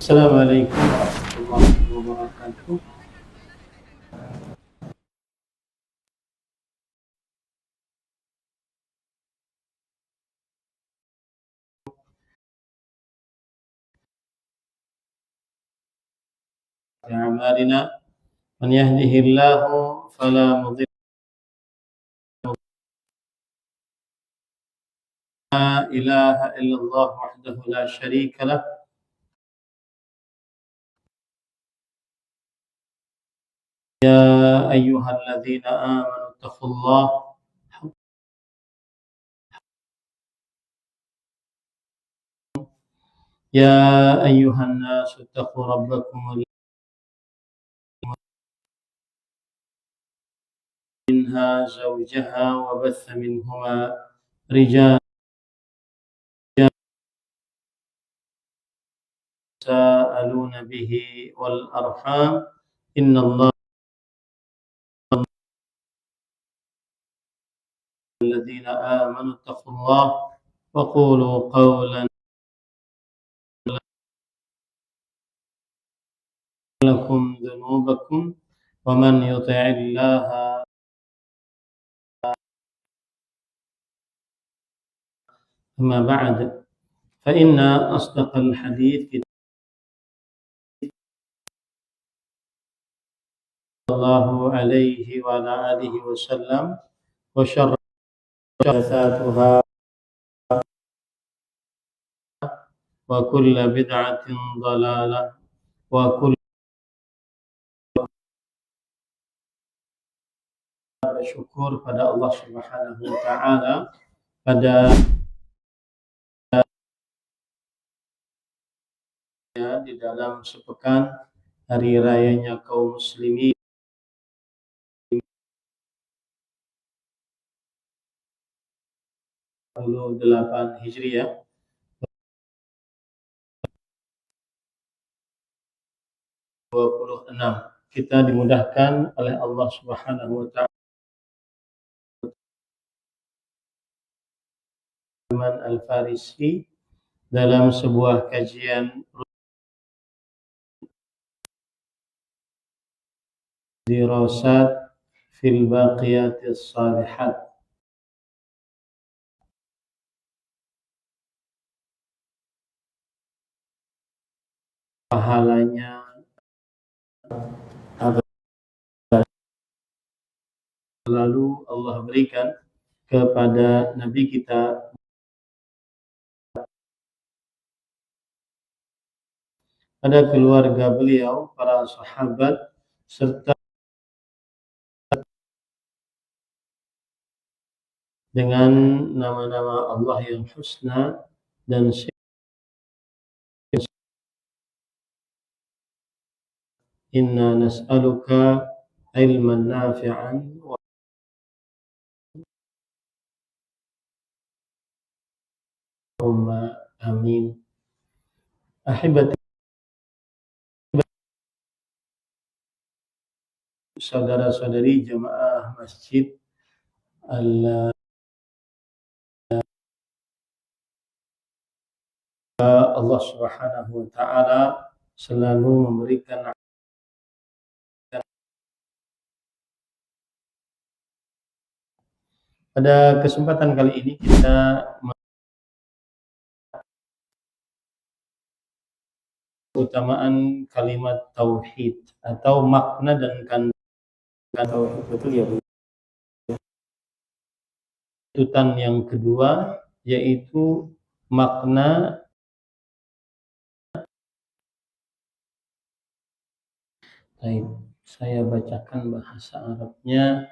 Assalamualaikum warahmatullahi wabarakatuh. أعمالنا من يهده الله فلا مضل لا إله إلا الله وحده لا شريك له يا أيها الذين آمنوا اتقوا الله يا أيها الناس اتقوا ربكم منها زوجها وبث منهما رجالا يتساءلون به والأرحام إن الله الذين آمنوا اتقوا الله وقولوا قولا لكم ذنوبكم ومن يطع الله أما بعد فإن أصدق الحديث كتاب الله عليه وعلى آله وسلم وشر محدثاتها وكل بدعة ضلالة وكل bersyukur pada Allah Subhanahu wa taala pada di dalam sepekan hari rayanya kaum muslimin 28 Hijriah 26 kita dimudahkan oleh Allah Subhanahu wa taala Al-Farisi dalam sebuah kajian dirasat fil baqiyatis salihat, pahalanya lalu Allah berikan kepada Nabi kita pada keluarga beliau, para sahabat, serta dengan nama-nama Allah yang husna dan inna nas'aluka ilman nafi'an wa amin. Ahibati saudara-saudari jamaah masjid Allah Subhanahu wa taala selalu memberikan. Pada kesempatan kali ini kita keutamaan kalimat tauhid atau makna dan kandungan tauhid, betul ya Bu? Tuntutan yang kedua yaitu makna. Baik, saya bacakan bahasa Arabnya.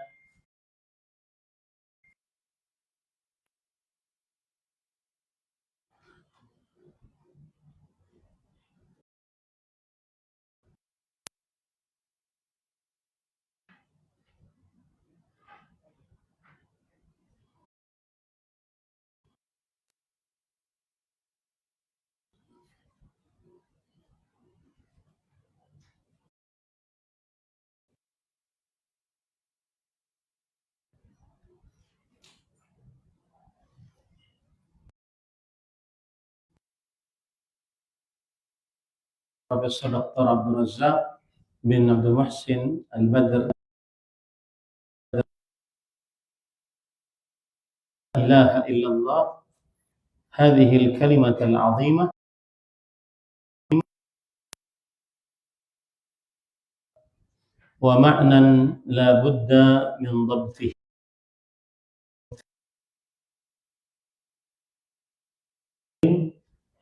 Profesor Dr. Abdul Razak bin Abdul Muhsin Al-Badr. La ilaha illallah hadhihi al-kalimah al-'azimah wa ma'nan la budda min dhabtihi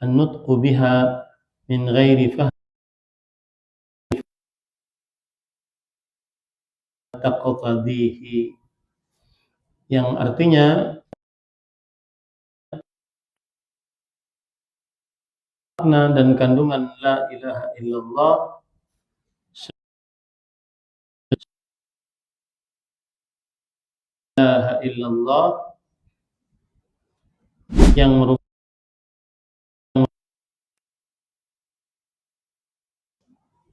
an-nutqu biha min ghairi fahm taqtadihi, yang artinya makna dan kandungan la ilaha illallah la ilaha illallah yang merupakan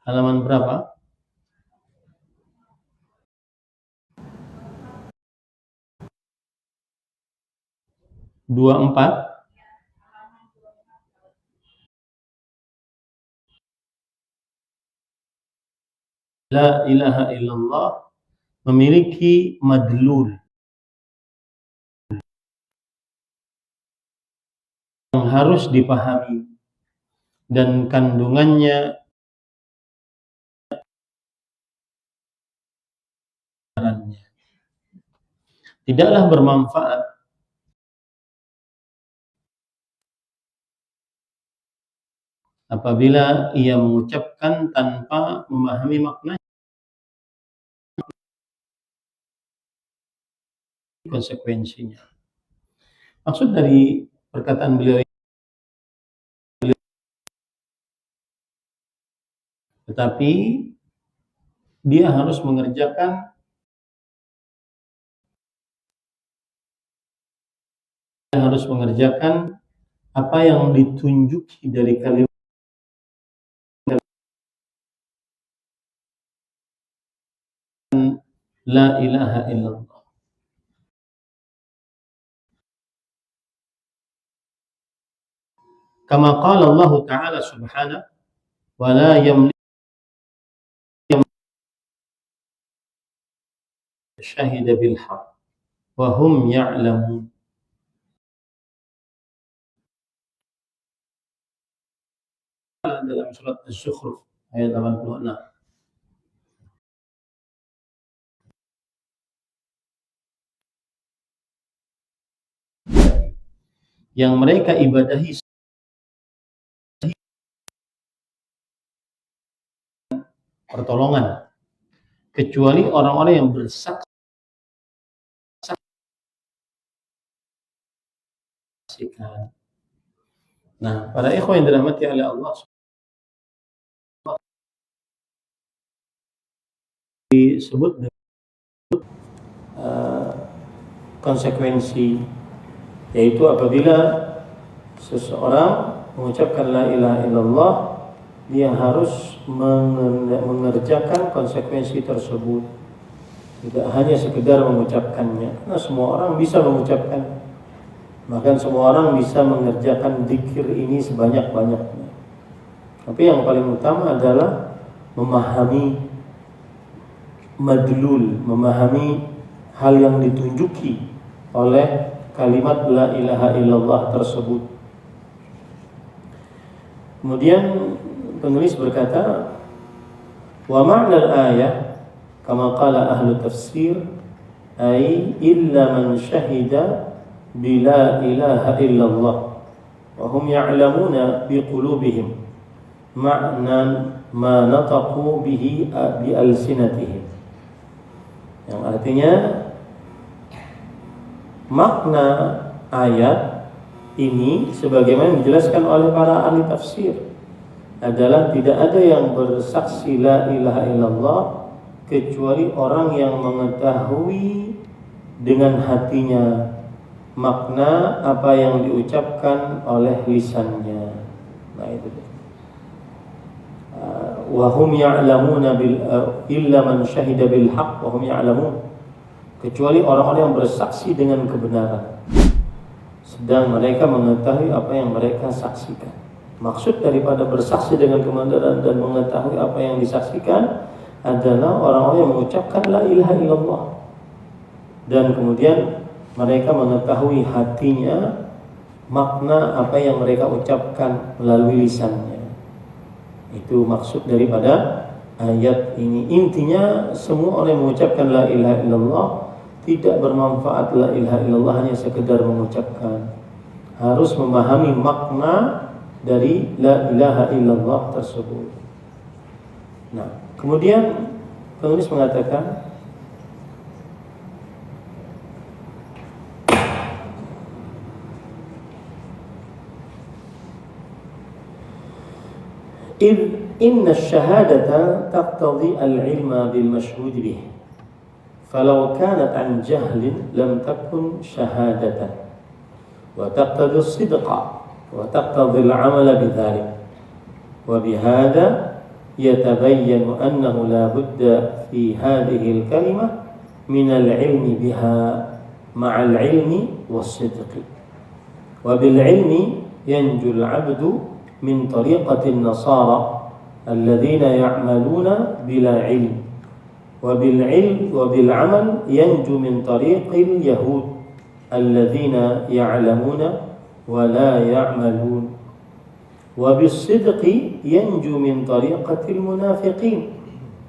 halaman berapa? 24. La ilaha illallah memiliki madlul yang harus dipahami dan kandungannya tidaklah bermanfaat apabila ia mengucapkan tanpa memahami maknanya. Konsekuensinya. Maksud dari perkataan beliau, tetapi dia harus mengerjakan apa yang ditunjuki dari kalimat la ilaha illallah. Kama qala Allah Ta'ala subhanahu wa la yamliku syahida bil haqq wa hum ya'lamun. Dalam surat Az-Zukhruf ayat 86. Yang mereka ibadahi pertolongan kecuali orang-orang yang bersaksikan. Nah, para ikhwan yang dirahmati oleh Allah, disebut konsekuensi, yaitu apabila seseorang mengucapkan la ilaha illallah, dia harus mengerjakan konsekuensi tersebut, tidak hanya sekedar mengucapkannya. Karena semua orang bisa mengucapkan, bahkan semua orang bisa mengerjakan zikir ini sebanyak-banyaknya. Tapi yang paling utama adalah memahami madlul, memahami hal yang ditunjuki oleh kalimat la ilaha illallah tersebut. Kemudian penulis berkata, wa ma'na al-ayah kama qala ahlu tafsir ay illa man syahida bila ilaha illallah wa hum ya'lamuna bi qulubihim ma'nan ma nataqu bihi bi alsinatihim. Yang artinya makna ayat ini sebagaimana dijelaskan oleh para ahli tafsir adalah tidak ada yang bersaksi la ilaha illallah kecuali orang yang mengetahui dengan hatinya makna apa yang diucapkan oleh lisannya. Nah itu. Wa hum ya'lamuna illa man syahida bil haqq wa hum ya'lamun, kecuali orang-orang yang bersaksi dengan kebenaran sedang mereka mengetahui apa yang mereka saksikan. Maksud daripada bersaksi dengan kebenaran dan mengetahui apa yang disaksikan adalah orang-orang yang mengucapkan la ilaha illallah. Dan kemudian mereka mengetahui hatinya makna apa yang mereka ucapkan melalui lisannya. Itu maksud daripada ayat ini. Intinya semua orang yang mengucapkan la ilaha illallah tidak bermanfaat la ilaha illallah hanya sekedar mengucapkan. Harus memahami makna dari la ilaha illallah tersebut. Nah, kemudian penulis mengatakan inna ash-shahadata taqtadi al-ilma bil mashhud bih falau kanat an jahlin lam takun shahadatan wa taqtadi as-sidqa وتقتضي العمل بذلك وبهذا يتبين أنه لا بد في هذه الكلمة من العلم بها مع العلم والصدق وبالعلم ينجو العبد من طريقة النصارى الذين يعملون بلا علم وبالعمل ينجو من طريق اليهود الذين يعلمون ولا يعملون وبالصدق ينجو من طريقة المنافقين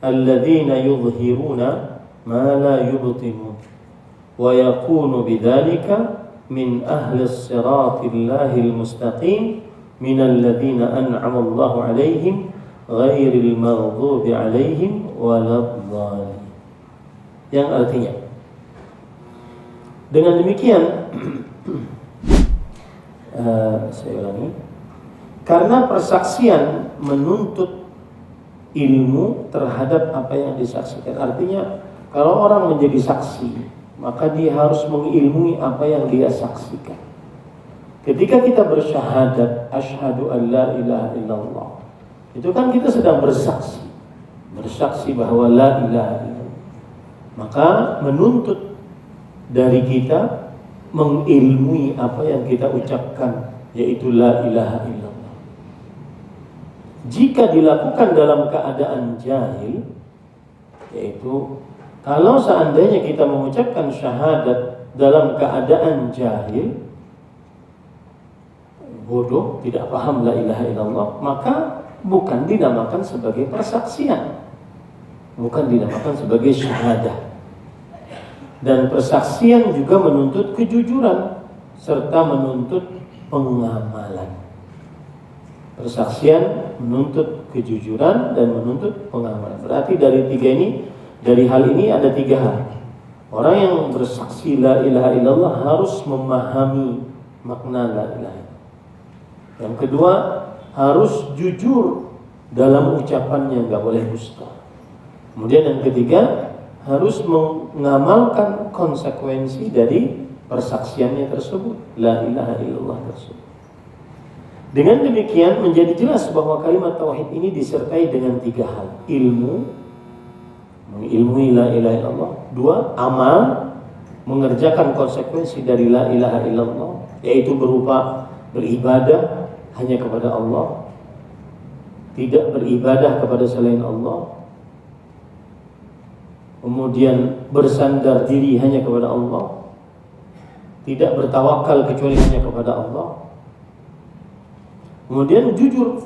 الذين يظهرون ما لا يبطنون ويكون بذلك من أهل الصراط الله المستقيم من الذين أنعم الله عليهم غير المغضوب عليهم ولا الضالين. Yang artinya dengan demikian saya ulangi, karena persaksian menuntut ilmu terhadap apa yang disaksikan. Artinya kalau orang menjadi saksi, maka dia harus mengilmui apa yang dia saksikan. Ketika kita bersyahadat asyhadu an la ilaha illallah, itu kan kita sedang bersaksi bahwa la ilaha illallah. Maka menuntut dari kita mengilmui apa yang kita ucapkan, yaitu la ilaha illallah. Jika dilakukan dalam keadaan jahil, yaitu kalau seandainya kita mengucapkan syahadat dalam keadaan jahil, bodoh, tidak paham la ilaha illallah, maka bukan dinamakan sebagai persaksian, bukan dinamakan sebagai syahadah. Dan persaksian juga menuntut kejujuran serta menuntut pengamalan. Persaksian menuntut kejujuran dan menuntut pengamalan. Berarti dari hal ini ada tiga hal. Orang yang bersaksi la ilaha illallah harus memahami makna la ilaha illallah. Yang kedua, harus jujur dalam ucapannya, nggak boleh dusta. Kemudian yang ketiga, harus mengamalkan konsekuensi dari persaksiannya tersebut, la ilaha illallah tersebut. Dengan demikian menjadi jelas bahwa kalimat tauhid ini disertai dengan tiga hal: ilmu, mengilmui la ilaha illallah; dua, amal, mengerjakan konsekuensi dari la ilaha illallah, yaitu berupa beribadah hanya kepada Allah, tidak beribadah kepada selain Allah, kemudian bersandar diri hanya kepada Allah, tidak bertawakal kecuali hanya kepada Allah, kemudian jujur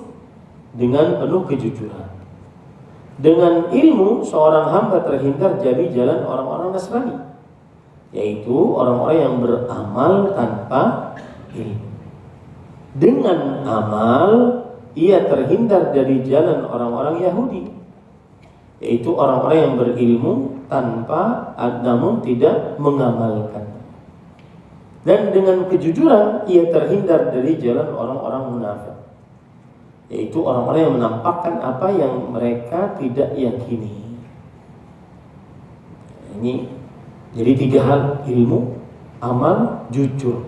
dengan penuh kejujuran. Dengan ilmu seorang hamba terhindar dari jalan orang-orang Nasrani, yaitu orang-orang yang beramal tanpa ilmu. Dengan amal ia terhindar dari jalan orang-orang Yahudi, yaitu orang-orang yang berilmu tanpa namun tidak mengamalkan. Dan dengan kejujuran ia terhindar dari jalan orang-orang munafik, yaitu orang-orang yang menampakkan apa yang mereka tidak yakini. Ini jadi tiga hal: ilmu, amal, jujur.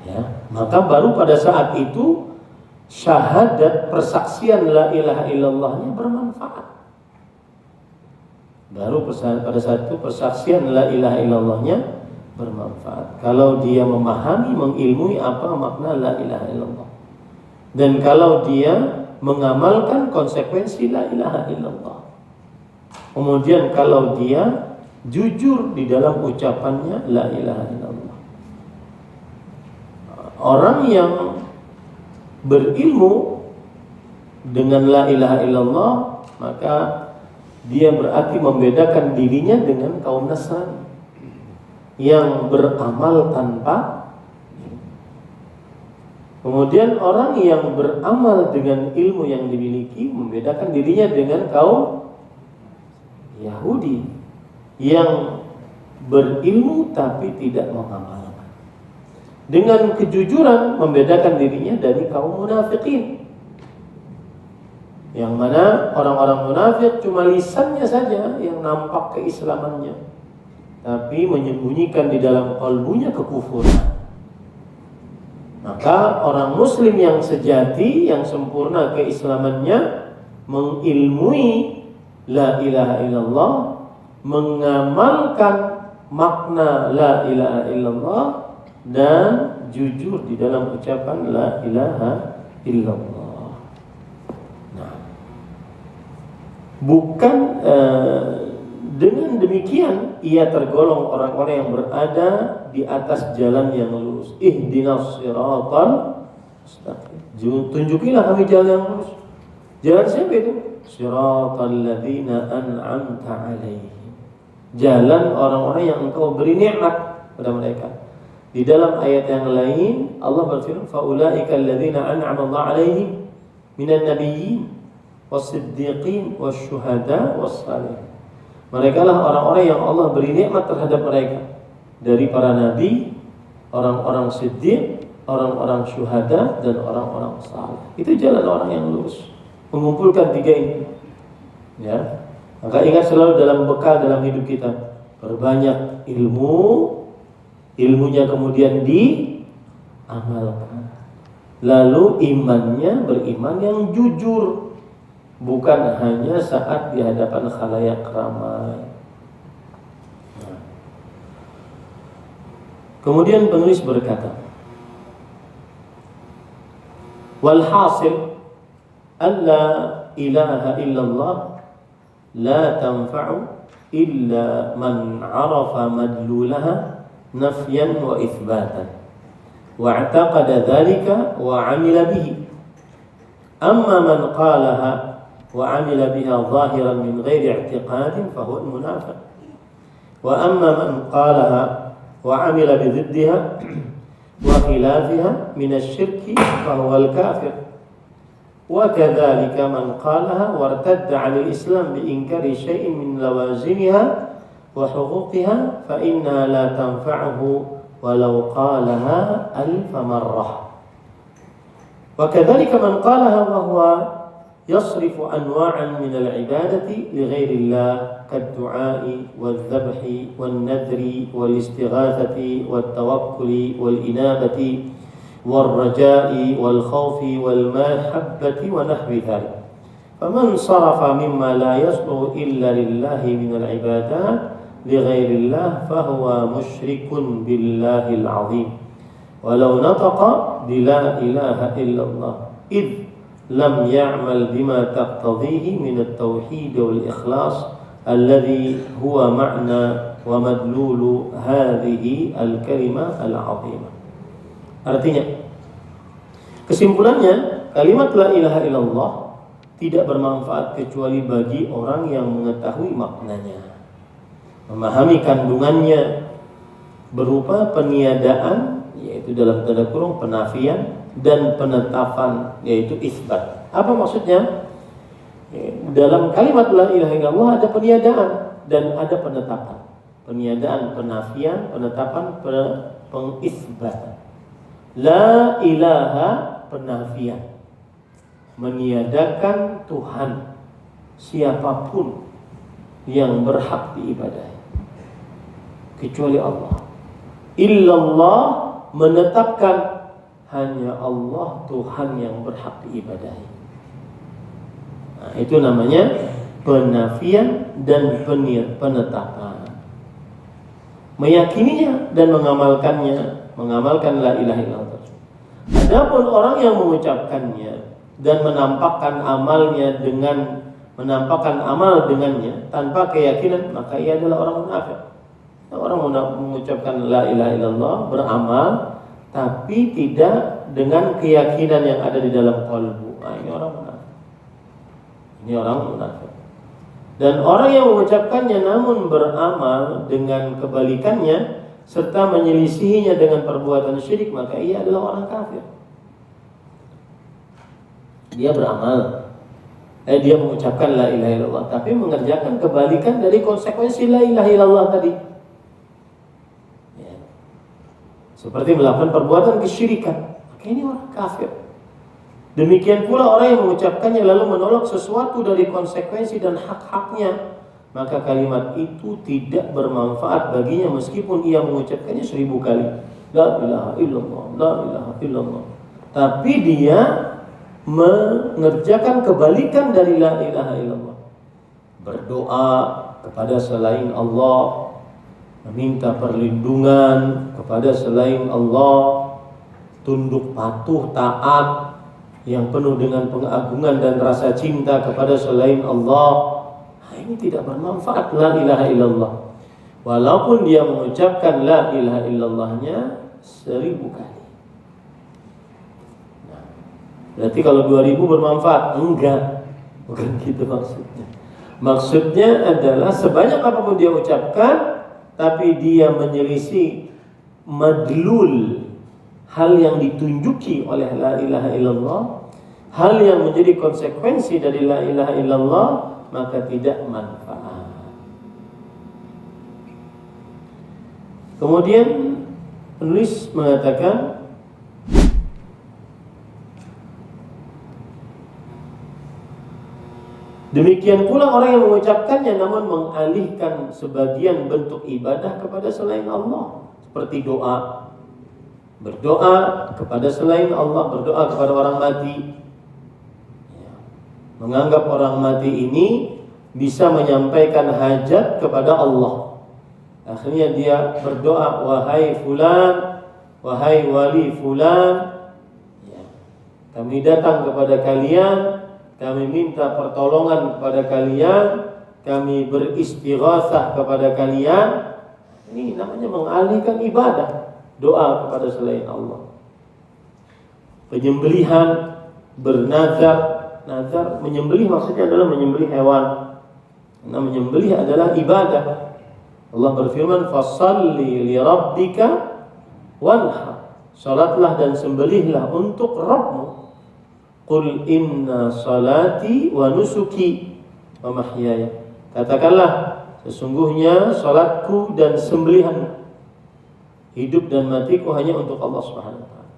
Ya, maka baru pada saat itu syahadat persaksian la ilaha illallahnya bermanfaat. Baru pada saat itu persaksian la ilaha illallahnya bermanfaat. Kalau dia memahami, mengilmui apa makna la ilaha illallah. dan kalau dia mengamalkan konsekuensi la ilaha illallah. Kemudian kalau dia jujur di dalam ucapannya la ilaha illallah. Orang yang berilmu dengan la ilaha illallah, maka dia berarti membedakan dirinya dengan kaum Nasrani yang beramal tanpa. Kemudian orang yang beramal dengan ilmu yang dimiliki membedakan dirinya dengan kaum Yahudi yang berilmu tapi tidak mengamalkan. Dengan kejujuran membedakan dirinya dari kaum munafikin, yang mana orang-orang munafik cuma lisannya saja yang nampak keislamannya, tapi menyembunyikan di dalam kalbunya kekufuran. Maka orang muslim yang sejati, yang sempurna keislamannya, mengilmui la ilaha illallah, mengamalkan makna la ilaha illallah, dan jujur di dalam ucapan la ilaha illallah. Nah, bukan dengan demikian ia tergolong orang-orang yang berada di atas jalan yang lurus. Ihdinas siratal mustaqim. Tunjukilah kami jalan yang lurus. Jalan siapa itu? Siratal ladzina an'amta alaihim. Jalan orang-orang yang engkau beri nikmat pada mereka. Di dalam ayat yang lain Allah berfirman, faulaika alladzina an'ama Allah alaihim minan nabiyyin was-siddiqin wasyuhada was-salihin. Mereka lah orang-orang yang Allah beri nikmat terhadap mereka dari para nabi, orang-orang siddiq, orang-orang syuhada, dan orang-orang saleh. Itu jalan orang yang lurus, mengumpulkan tiga ini. Ya, maka ingat selalu dalam bekal dalam hidup kita, perbanyak ilmu, ilmunya kemudian diamalkan. Lalu imannya beriman yang jujur, bukan hanya saat di hadapan khalayak ramai. Kemudian penulis berkata, walhasil alla ilaha illallah la tanfa'u illa man 'arafa madlulaha nafyan wa itsbatan wa i'taqada dhalika wa 'amila bihi. Amma man qalaha wa 'amila biha zahiran min ghairi i'tiqadin fa huwa munafiq. Wa amma man qalaha wa 'amila bi dhiddiha wa khilafiha min asy-syirki fa huwa al-kafir. Wa kadzalika man qalaha wa irtadda 'anil islam bi inkari syai'in min lawazimiha wa huquqiha fa inna la tanfa'uhu walau qalaha alf marrah. Wa kadzalika man qalaha wa huwa yasrifu anwa'an min al-'ibadati li ghairi Allah kad-du'a'i wadh-dhabhi wan-nadri wal-istighathati wat-tawakkuli wal-inabati wal-raja'i wal-khawfi wal-mahabbati wa nahwi dhalik. Faman sarafa mimma la yasluhu illa lillahi min al-'ibadat لغير الله فهو مشرك بالله العظيم ولو نطق بلا إله إلا الله إذ لم يعمل بما تقتضيه من التوحيد والإخلاص الذي هو معنى ومدلول هذه الكلمة العظيمة. Artinya, kesimpulannya, kalimat la ilaha illallah tidak bermanfaat kecuali bagi orang yang mengetahui maknanya, memahami kandungannya berupa peniadaan, yaitu dalam tanda kurung penafian, dan penetapan, yaitu isbat. Apa maksudnya? Dalam kalimat la ilaha illallah ada peniadaan dan ada penetapan. Peniadaan, penafian, penetapan, pengisbatan. La ilaha penafian, meniadakan Tuhan siapapun yang berhak diibadahi kecuali Allah. Illallah menetapkan hanya Allah Tuhan yang berhak diibadahi. Nah, itu namanya penafian dan penetapan. Meyakininya dan mengamalkannya, mengamalkan la ilaha illallah. Adapun orang yang mengucapkannya dan menampakkan amal dengannya tanpa keyakinan, maka ia adalah orang munafik. Orang mengucapkan la ilaha illallah, beramal tapi tidak dengan keyakinan yang ada di dalam qalbu. Nah, ini orang munafik. Ini orang munafik. Dan orang yang mengucapkannya namun beramal dengan kebalikannya serta menyelisihinya dengan perbuatan syirik, maka ia adalah orang kafir. Dia beramal, dia mengucapkan la ilaha illallah, tapi mengerjakan kebalikan dari konsekuensi la ilaha illallah tadi. Ya. Seperti melakukan perbuatan kesyirikan, maka ini orang kafir. Demikian pula orang yang mengucapkannya lalu menolak sesuatu dari konsekuensi dan hak-haknya, maka kalimat itu tidak bermanfaat baginya meskipun ia mengucapkannya 1000 kali. La ilaha illallah, la ilaha illallah. Tapi dia mengerjakan kebalikan dari la ilaha illallah. Berdoa kepada selain Allah, meminta perlindungan kepada selain Allah, tunduk patuh taat yang penuh dengan pengagungan dan rasa cinta kepada selain Allah. Ini tidak bermanfaat la ilaha illallah. Walaupun dia mengucapkan la ilaha illallahnya 1000 kali. Nah, berarti kalau 2000 bermanfaat? Enggak. Bukan gitu maksudnya. Maksudnya adalah sebanyak apapun dia ucapkan, tapi dia menyelisih madlul, hal yang ditunjuki oleh la ilaha illallah, hal yang menjadi konsekuensi dari la ilaha illallah, maka tidak manfaat. Kemudian penulis mengatakan demikian pula orang yang mengucapkannya namun mengalihkan sebagian bentuk ibadah kepada selain Allah, seperti doa, berdoa kepada selain Allah, berdoa kepada orang mati, menganggap orang mati ini bisa menyampaikan hajat kepada Allah. Akhirnya dia berdoa, wahai fulan, wahai wali fulan, kami datang kepada kalian, kami minta pertolongan kepada kalian, kami beristighatsah kepada kalian. Ini namanya mengalihkan ibadah, doa kepada selain Allah. Penyembelihan, bernazar. Nazar, menyembelih maksudnya adalah menyembelih hewan. Karena menyembelih adalah ibadah. Allah berfirman, "Fashalli li rabbika wanhar." Salatlah dan sembelihlah untuk Rabbmu. Qul inna salati wa nusuki wa mahyaya. Katakanlah, sesungguhnya salatku dan sembelihan, hidup dan matiku hanya untuk Allah Subhanahu wa taala.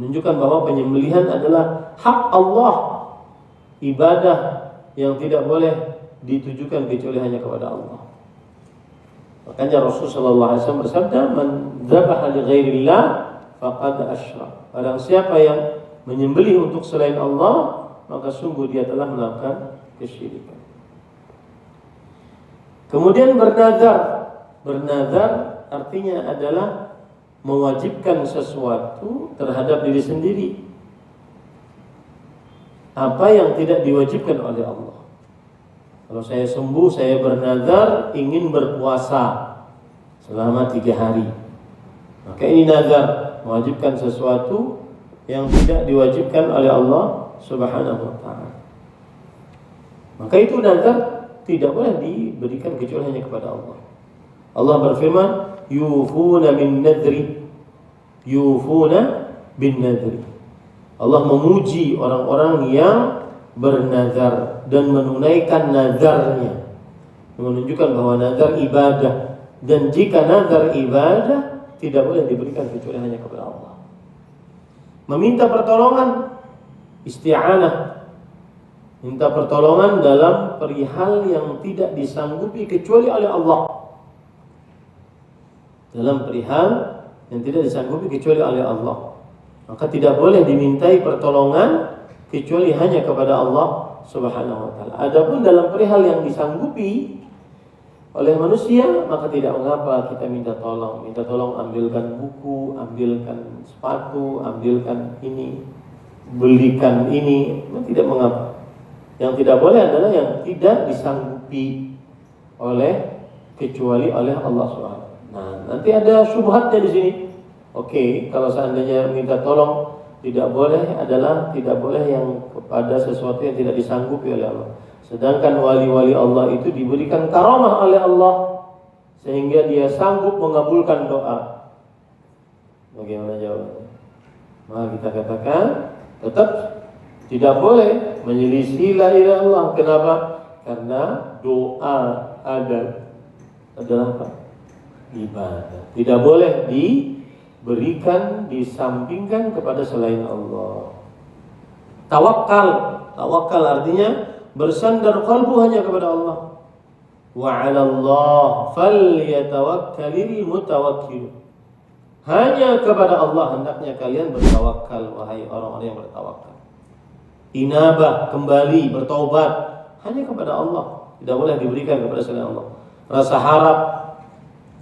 Menunjukkan bahwa penyembelihan adalah hak Allah, ibadah yang tidak boleh ditujukan kecuali hanya kepada Allah. Makanya Rasulullah SAW bersabda, "Man dzabaha li ghairillah faqad asyrak." Barang siapa yang menyembelih untuk selain Allah, maka sungguh dia telah melakukan kesyirikan. Kemudian bernazar. Bernazar artinya adalah mewajibkan sesuatu terhadap diri sendiri, apa yang tidak diwajibkan oleh Allah. Kalau saya sembuh, saya bernazar ingin berpuasa selama 3 hari. Maka ini nazar, mewajibkan sesuatu yang tidak diwajibkan oleh Allah Subhanahu wa taala. Maka itu nazar tidak boleh diberikan kecuali hanya kepada Allah. Allah berfirman, yufuna bin nadri, yufuna bin nadri. Allah memuji orang-orang yang bernazar dan menunaikan nazarnya, menunjukkan bahwa nazar ibadah, dan jika nazar ibadah tidak boleh diberikan kecuali hanya kepada Allah. Meminta pertolongan, isti'anah, minta pertolongan dalam perihal yang tidak disanggupi kecuali oleh Allah, dalam perihal yang tidak disanggupi kecuali oleh Allah. Maka tidak boleh dimintai pertolongan kecuali hanya kepada Allah Subhanahu wa taala. Adapun dalam perihal yang disanggupi, oleh manusia, maka tidak mengapa kita minta tolong. Minta tolong ambilkan buku, ambilkan sepatu, ambilkan ini, belikan ini, tidak mengapa. Yang tidak boleh adalah yang tidak disanggupi kecuali oleh Allah SWT. Nah, nanti ada syubhatnya di sini. Oke, kalau seandainya minta tolong tidak boleh yang kepada sesuatu yang tidak disanggupi oleh Allah. Sedangkan wali-wali Allah itu diberikan karamah oleh Allah sehingga dia sanggup mengabulkan doa. Bagaimana jawabannya? Maka kita katakan tetap tidak boleh menyelisih la ilaha illallah. Kenapa? Karena doa adalah apa? Ibadah. Tidak boleh diberikan, disampingkan kepada selain Allah. Tawakal artinya bersandar qalbu hanya kepada Allah. Wa 'alallah falyatawakkalul mutawakkil. Hanya kepada Allah hendaknya kalian bertawakal, wahai orang-orang yang bertawakal. Inabah, kembali, bertaubat hanya kepada Allah. Tidak boleh diberikan kepada selain Allah. Rasa harap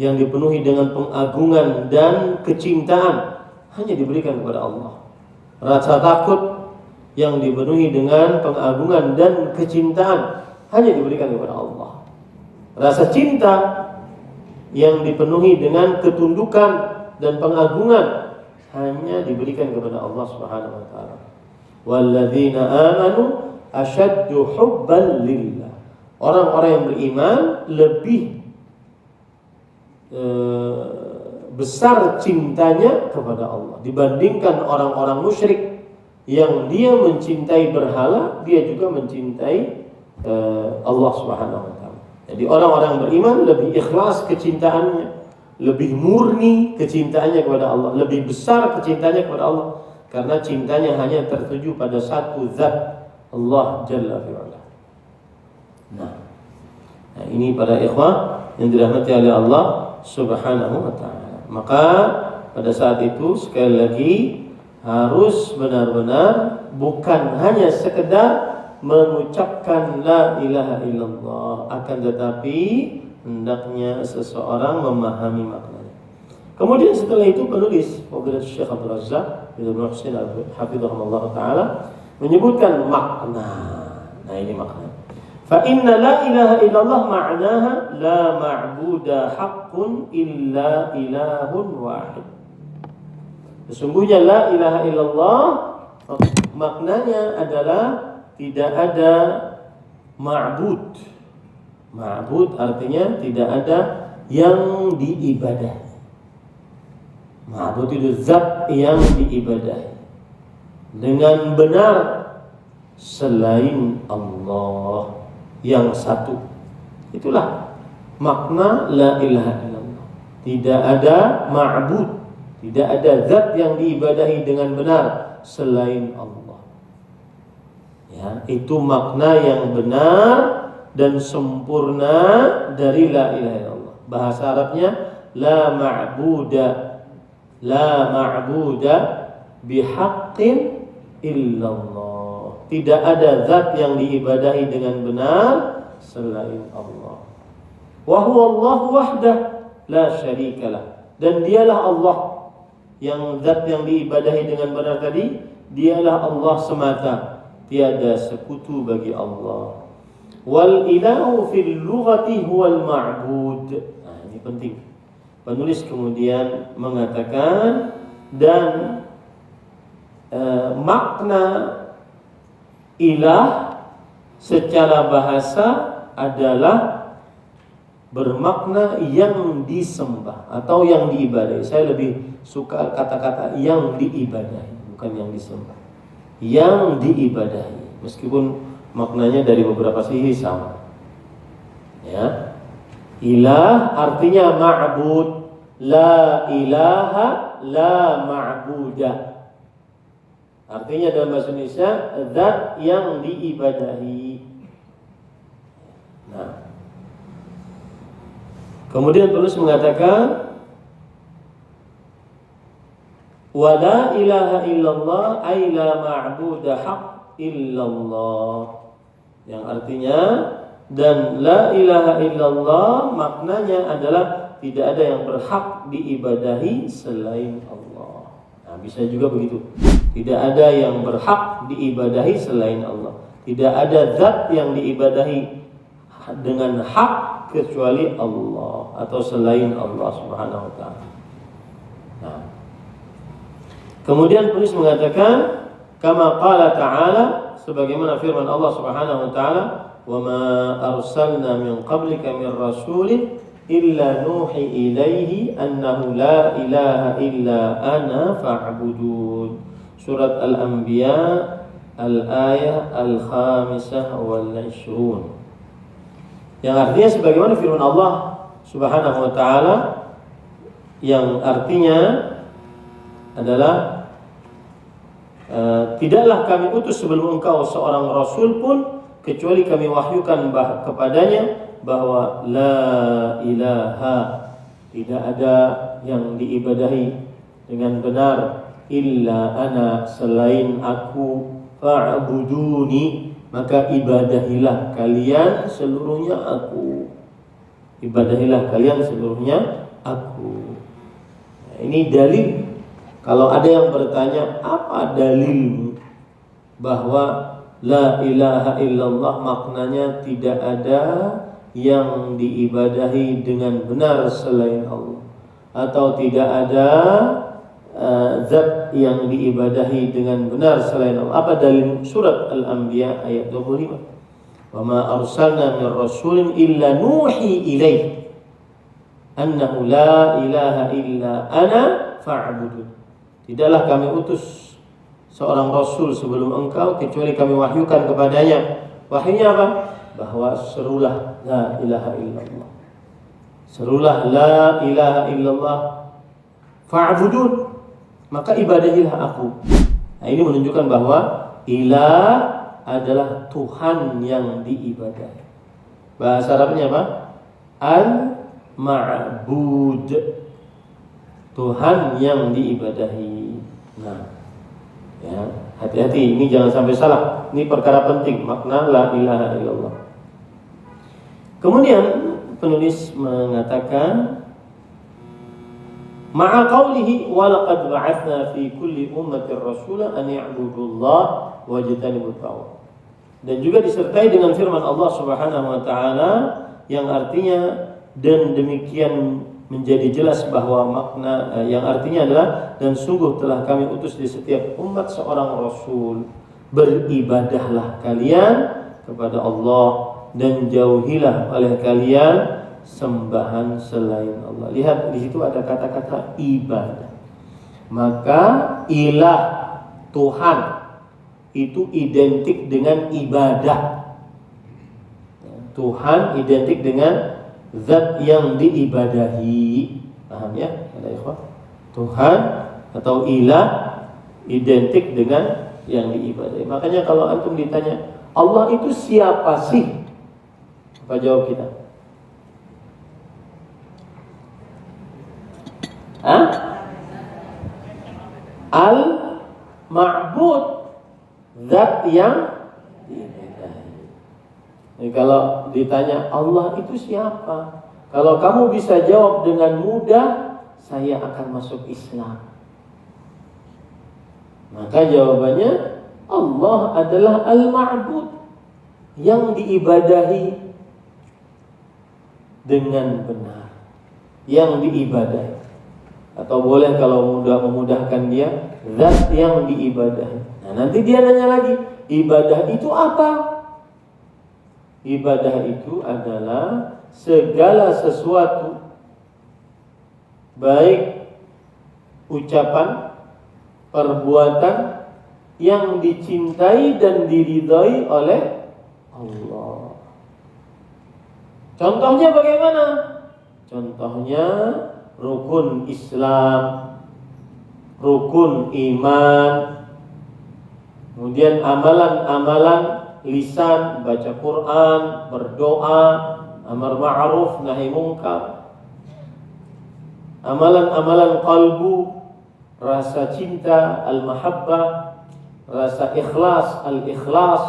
yang dipenuhi dengan pengagungan dan kecintaan hanya diberikan kepada Allah. Rasa takut yang dipenuhi dengan pengagungan dan kecintaan hanya diberikan kepada Allah. Rasa cinta yang dipenuhi dengan ketundukan dan pengagungan hanya diberikan kepada Allah Subhanahu wa taala. Walladzina amanu asyaddu hubban lillah. Orang-orang yang beriman lebih besar cintanya kepada Allah dibandingkan orang-orang musyrik yang dia mencintai berhala, dia juga mencintai Allah Subhanahu wa taala. Jadi orang-orang beriman lebih ikhlas kecintaannya, lebih murni kecintaannya kepada Allah, lebih besar kecintaannya kepada Allah karena cintanya hanya tertuju pada satu zat, Allah Jalla fi'ala. Nah, ini para ikhwah yang dirahmati oleh Allah Subhanahu wa taala. Maka pada saat itu sekali lagi harus benar-benar bukan hanya sekedar mengucapkan la ilaha illallah, akan tetapi hendaknya seseorang memahami maknanya. Kemudian setelah itu penulis Fadilatul Syekh Abdul Razzaq bin Muhsin Al-Hafizahullah taala menyebutkan makna. Nah, ini makna. Fa inna la ilaha illallah ma'naha la ma'buda haqqun illa ilahun wahid. Sesungguhnya la ilaha illallah maknanya adalah tidak ada ma'bud. Ma'bud artinya tidak ada yang diibadahi. Ma'bud itu zat yang diibadahi dengan benar selain Allah yang satu. Itulah makna la ilaha illallah. Tidak ada ma'bud, tidak ada zat yang diibadahi dengan benar selain Allah. Ya, itu makna yang benar dan sempurna dari la ilaha illallah. Bahasa Arabnya la ma'buda bihaqqin illallah. Tidak ada zat yang diibadahi dengan benar selain Allah. Wa huwa Allah wahdah la syarikalah. Dan dialah Allah yang zat yang diibadahi dengan benar tadi, dialah Allah semata, tiada sekutu bagi Allah. Wal ilahu fil lughati huwal ma'bud. Nah, ini penting. Penulis kemudian mengatakan dan makna ilah secara bahasa adalah bermakna yang disembah atau yang diibadahi. Saya lebih suka kata-kata yang diibadahi, bukan yang disembah. Yang diibadahi, meskipun maknanya dari beberapa sisi sama. Ya. Ilah artinya ma'bud. La ilaha la ma'budah. Artinya dalam bahasa Indonesia zat yang diibadahi. Nah, kemudian penulis mengatakan wa la ilaha illallah ay la ma'buda haq illallah, yang artinya Dan la ilaha illallah maknanya adalah tidak ada yang berhak diibadahi selain Allah. Nah, bisa juga begitu. Tidak ada yang berhak diibadahi selain Allah. Tidak ada zat yang diibadahi dengan hak kecuali Allah atau selain Allah Subhanahu wa taala. Nah. Kemudian penulis mengatakan kama qala ta'ala, sebagaimana firman Allah Subhanahu wa taala, "Wa ma arsalna min qablika min rasulin illa nuhi ilaihi annahu la ilaha illa ana fa'budun." Surat Al-Anbiya al-ayah al-khamisah wal 20. Yang artinya sebagaimana firman Allah Subhanahu wa taala, yang artinya adalah tidaklah kami utus sebelum engkau seorang rasul pun kecuali kami wahyukan kepadanya bahwa la ilaha, tidak ada yang diibadahi dengan benar illa ana, selain aku, fa'buduni, maka ibadahilah kalian seluruhnya aku. Ibadahilah kalian seluruhnya aku. Nah, ini dalil. Kalau ada yang bertanya, apa dalilmu bahwa la ilaha illallah maknanya tidak ada yang diibadahi dengan benar selain Allah, atau tidak ada zat yang diibadahi dengan benar selain Allah? Apa dalil? Surat Al-Anbiya ayat 25. Wa ma arsalna min rasulin illa nuhi ilaihi annahu la ilaha illa ana fa'budun. Tidaklah kami utus seorang rasul sebelum engkau kecuali kami wahyukan kepadanya. Wahyunya apa? Bahwa serulah la ilaha illallah. Serulah la ilaha illallah fa'budun, maka ibadahilah aku. Nah, ini menunjukkan bahwa ilah adalah Tuhan yang diibadahi. Bahasa Arabnya apa? Al-ma'bud, Tuhan yang diibadahi. Nah, ya, hati-hati, ini jangan sampai salah. Ini perkara penting, makna la ilaha illallah. Kemudian penulis mengatakan ma'a qawlihi wa laqad ba'athna fi kulli ummatin rasula an ya'budullah wajtanibut taghut. Dan juga disertai dengan firman Allah Subhanahu wa taala yang artinya dan demikian menjadi jelas bahwa makna yang artinya adalah dan sungguh telah kami utus di setiap umat seorang rasul, beribadahlah kalian kepada Allah dan jauhilah oleh kalian sembahan selain Allah. Lihat di situ ada kata-kata ibadah. Maka ilah, Tuhan, itu identik dengan ibadah. Tuhan identik dengan zat yang diibadahi. Paham ya? Ada ikhwah? Tuhan atau ilah identik dengan yang diibadahi. Makanya kalau antum ditanya, Allah itu siapa sih? Apa jawab kita? Al-ma'bud, zat yang diibadahi. Jadi kalau ditanya Allah itu siapa, kalau kamu bisa jawab dengan mudah, saya akan masuk Islam. Maka jawabannya Allah adalah al-ma'bud, yang diibadahi dengan benar, yang diibadahi. Atau boleh kalau memudahkan dia, zat yang diibadahi. Nah, nanti dia nanya lagi, ibadah itu apa? Ibadah itu adalah segala sesuatu, baik ucapan, perbuatan yang dicintai dan diridhai oleh Allah. Contohnya bagaimana? Contohnya rukun Islam, rukun iman, kemudian amalan-amalan lisan, baca Quran, berdoa, amar ma'ruf, nahi munkar. Amalan-amalan qalbu, rasa cinta, al-mahabbah, rasa ikhlas, al-ikhlas,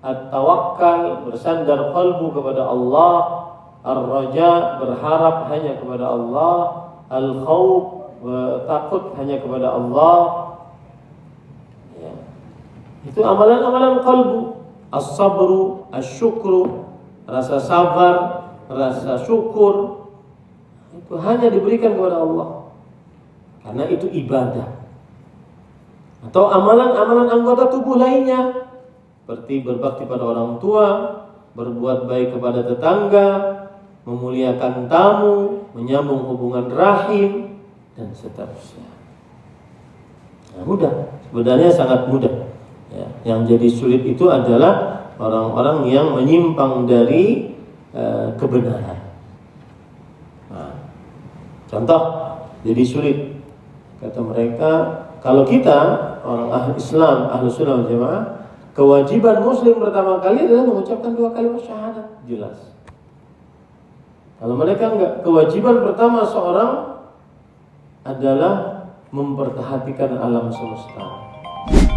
at-tawakkal, bersandar qalbu kepada Allah, ar-raja, berharap hanya kepada Allah, al-khauf, takut hanya kepada Allah. Ya. Itu amalan-amalan qalbu. As-sabru, as-syukru, rasa sabar, rasa syukur, itu hanya diberikan kepada Allah, karena itu ibadah. Atau amalan-amalan anggota tubuh lainnya, seperti berbakti pada orang tua, berbuat baik kepada tetangga, memuliakan tamu, menyambung hubungan rahim, dan seterusnya. Nah, mudah, sebenarnya sangat mudah. Ya, yang jadi sulit itu adalah orang-orang yang menyimpang dari kebenaran. Nah, contoh, jadi sulit. Kata mereka, kalau kita orang ahli Islam, ahli sunnah wal jamaah, kewajiban muslim pertama kali adalah mengucapkan 2 kalimat syahadat, jelas. Kalau mereka enggak, kewajiban pertama seorang adalah memperhatikan alam semesta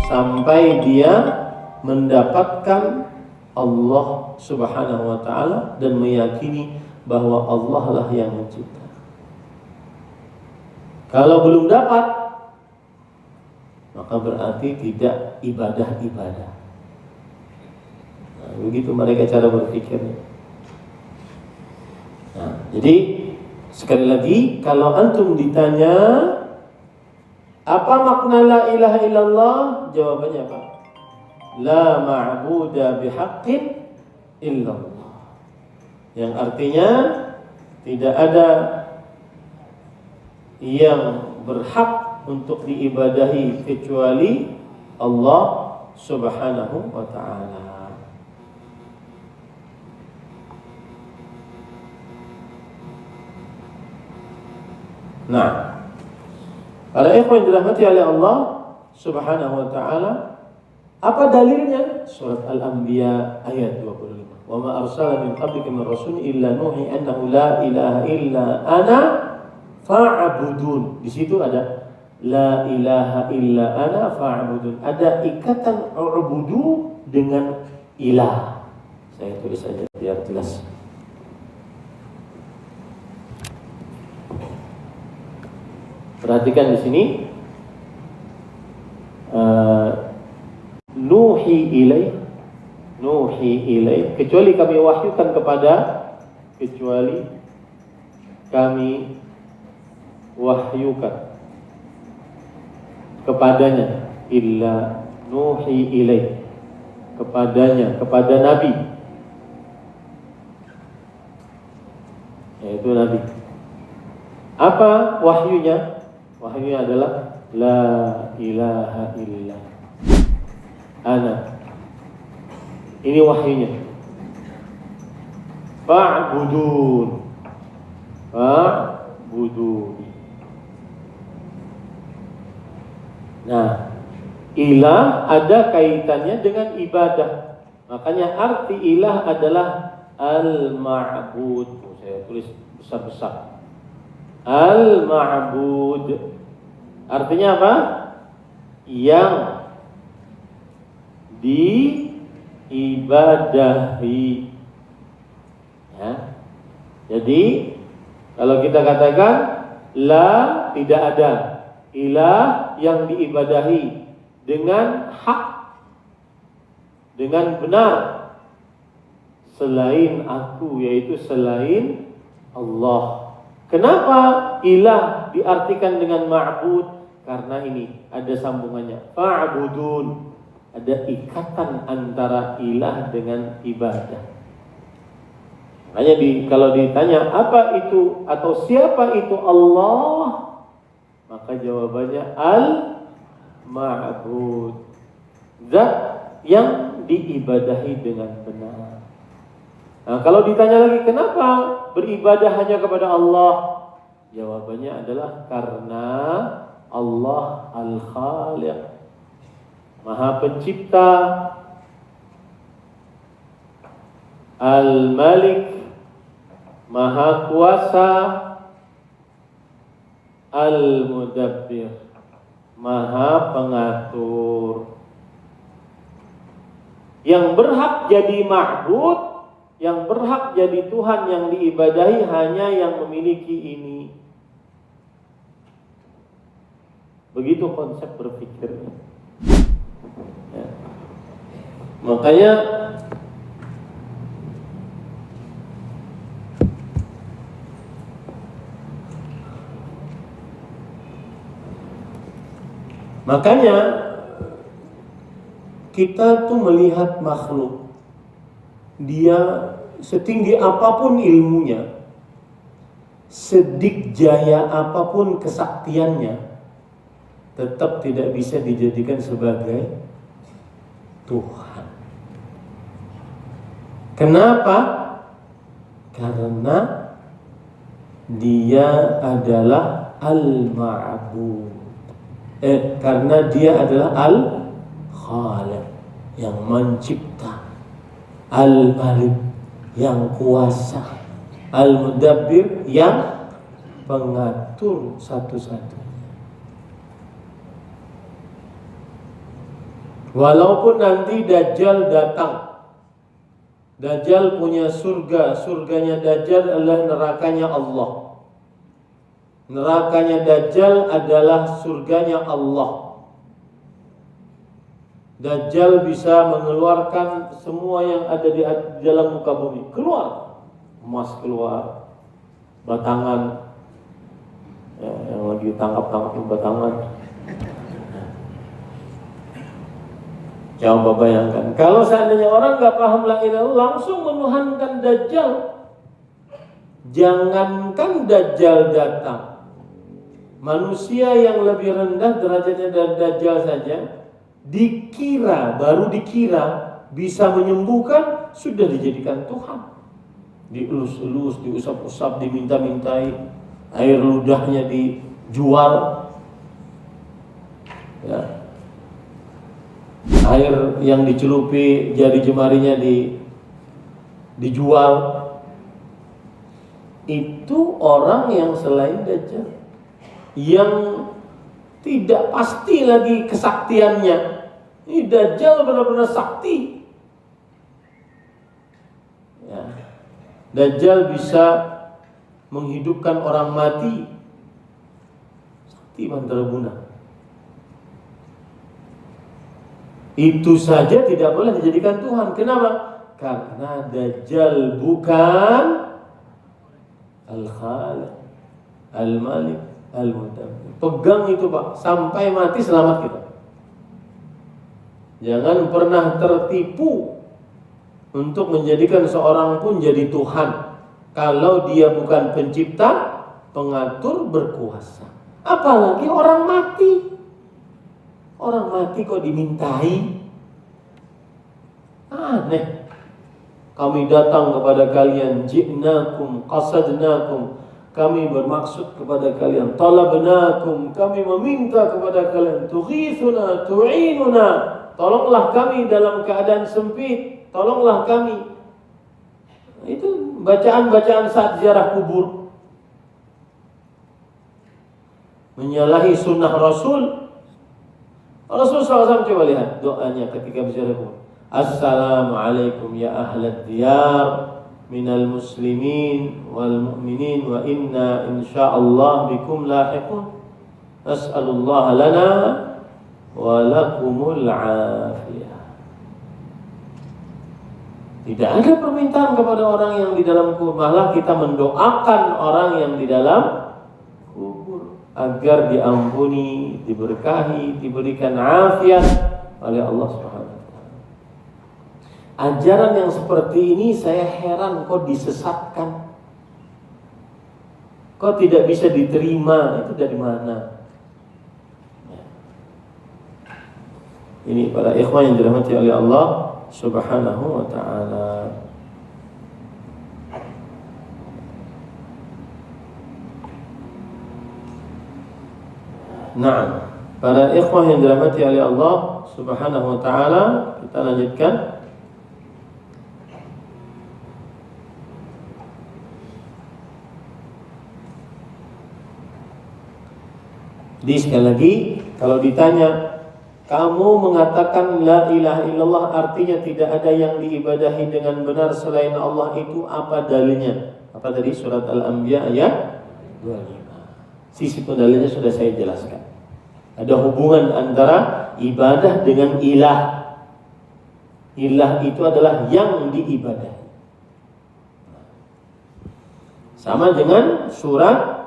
sampai dia mendapatkan Allah Subhanahu wa ta'ala dan meyakini bahwa Allah lah yang mencipta. Kalau belum dapat, maka berarti tidak ibadah-ibadah. Nah, begitu mereka cara berpikirnya. Nah, jadi sekali lagi, kalau antum ditanya apa makna la ilaha illallah, jawabannya apa? La ma'buda bihaqqin illallah. Yang artinya tidak ada yang berhak untuk diibadahi kecuali Allah Subhanahu wa ta'ala. Nah, para ikhwan dirahmati oleh Allah Subhanahu wa ta'ala, apa dalilnya? Surat Al-Anbiya ayat 25. Wa ma arsalna min qablika min rasulin illa nuhi annahu la ilaha illa ana fa'budun. Di situ ada la ilaha illa ana fa'budun. Ada ikatan ubudu dengan ilah. Saya tulis saja biar jelas. Perhatikan di sini. Nuhi ilaih, kecuali kami wahyukan kepadanya, illa nuhi ilaih, kepada Nabi, yaitu Nabi. Apa wahyunya? Wahyunya adalah la ilaha illa ana. Ini wahyunya. Fa'budun. Nah, ilah ada kaitannya dengan ibadah. Makanya arti ilah adalah al-ma'bud. Saya tulis besar-besar. Al-ma'bud. Artinya apa? Yang diibadahi. Ya. Jadi kalau kita katakan la, tidak ada ilah yang diibadahi dengan hak, dengan benar selain aku, yaitu selain Allah. Kenapa ilah diartikan dengan ma'bud? Karena ini ada sambungannya. Fa'budun. Ada ikatan antara ilah dengan ibadah. Makanya kalau ditanya apa itu atau siapa itu Allah, maka jawabannya al-ma'bud, zat yang diibadahi dengan benar. Nah, kalau ditanya lagi kenapa beribadah hanya kepada Allah, jawabannya adalah karena Allah al-Khaliq, Maha Pencipta, Al-Malik, Maha Kuasa, Al-Mudabbir, Maha Pengatur. Yang berhak jadi ma'bud, yang berhak jadi Tuhan yang diibadahi hanya yang memiliki ini. Begitu konsep berpikirnya. Ya. Makanya kita tuh melihat makhluk, dia setinggi apapun ilmunya, sedikjaya apapun kesaktiannya, tetap tidak bisa dijadikan sebagai Tuhan. Kenapa? Karena dia adalah al-ma'bud. Karena dia adalah al-khaliq, yang mencipta, al-malik, yang kuasa, al-mudabbir, yang pengatur satu-satu. Walaupun nanti Dajjal datang, Dajjal punya surga, surganya Dajjal adalah nerakanya Allah. Nerakanya Dajjal adalah surganya Allah. Dajjal bisa mengeluarkan semua yang ada di dalam muka bumi. Keluar, emas keluar, batangan, ya, yang lagi tangkap-tangkapin batangan. Coba bayangkan, kalau seandainya orang nggak paham la ilaha illallah, langsung menuhankan Dajjal. Jangankan Dajjal datang, manusia yang lebih rendah derajatnya dari Dajjal saja, baru dikira bisa menyembuhkan, sudah dijadikan Tuhan. Dielus-elus, diusap-usap, diminta-mintai, air ludahnya dijual, ya. Air yang dicelupi jari jemarinya dijual. Itu orang yang selain Dajjal, yang tidak pasti lagi kesaktiannya. Ini Dajjal benar-benar sakti, ya. Dajjal bisa menghidupkan orang mati, sakti mandraguna. Itu saja tidak boleh dijadikan Tuhan. Kenapa? Karena Dajjal bukan Al-Khaliq, Al-Malik, Al-Mudabbir. Pegang itu Pak, sampai mati selamat kita. Jangan pernah tertipu untuk menjadikan seorang pun jadi Tuhan kalau dia bukan pencipta, pengatur, berkuasa. Apalagi orang mati. Orang mati kok dimintai? Aneh. Kami datang kepada kalian, ji'nakum, qasadnakum, kami bermaksud kepada kalian, talabnakum, kami meminta kepada kalian, tughithuna, tu'inuna, tolonglah kami dalam keadaan sempit, tolonglah kami. Itu bacaan-bacaan saat ziarah kubur, menyalahi sunnah Rasul. Rasulullah SAW, coba lihat doanya ketika berziarah kubur. Assalamualaikum ya ahlad diyar minal muslimin wal mu'minin wa inna insyaallah bikum lahiqun. As'alullah lana wa lakumul afiyah. Tidak ada permintaan kepada orang yang di dalam kubur, malah kita mendoakan orang yang di dalam kubur agar diampuni, diberkahi, diberikan afiat oleh Allah Subhanahu wa taala. Ajaran yang seperti ini saya heran kok disesatkan. Kok tidak bisa diterima, itu dari mana? Ini para ikhwan yang dirahmati oleh Allah Subhanahu wa taala. Nah, para ikhwah yang dirahmati oleh Allah Subhanahu wa taala, kita lanjutkan. Jadi sekali lagi, kalau ditanya Kamu mengatakan la ilaha illallah artinya tidak ada yang diibadahi dengan benar selain Allah, itu apa dalilnya? Apa tadi? Surat Al-Anbiya ayat 25. Sisi dalilnya sudah saya jelaskan. Ada hubungan antara ibadah dengan ilah. Ilah itu adalah yang diibadahi. Sama dengan surat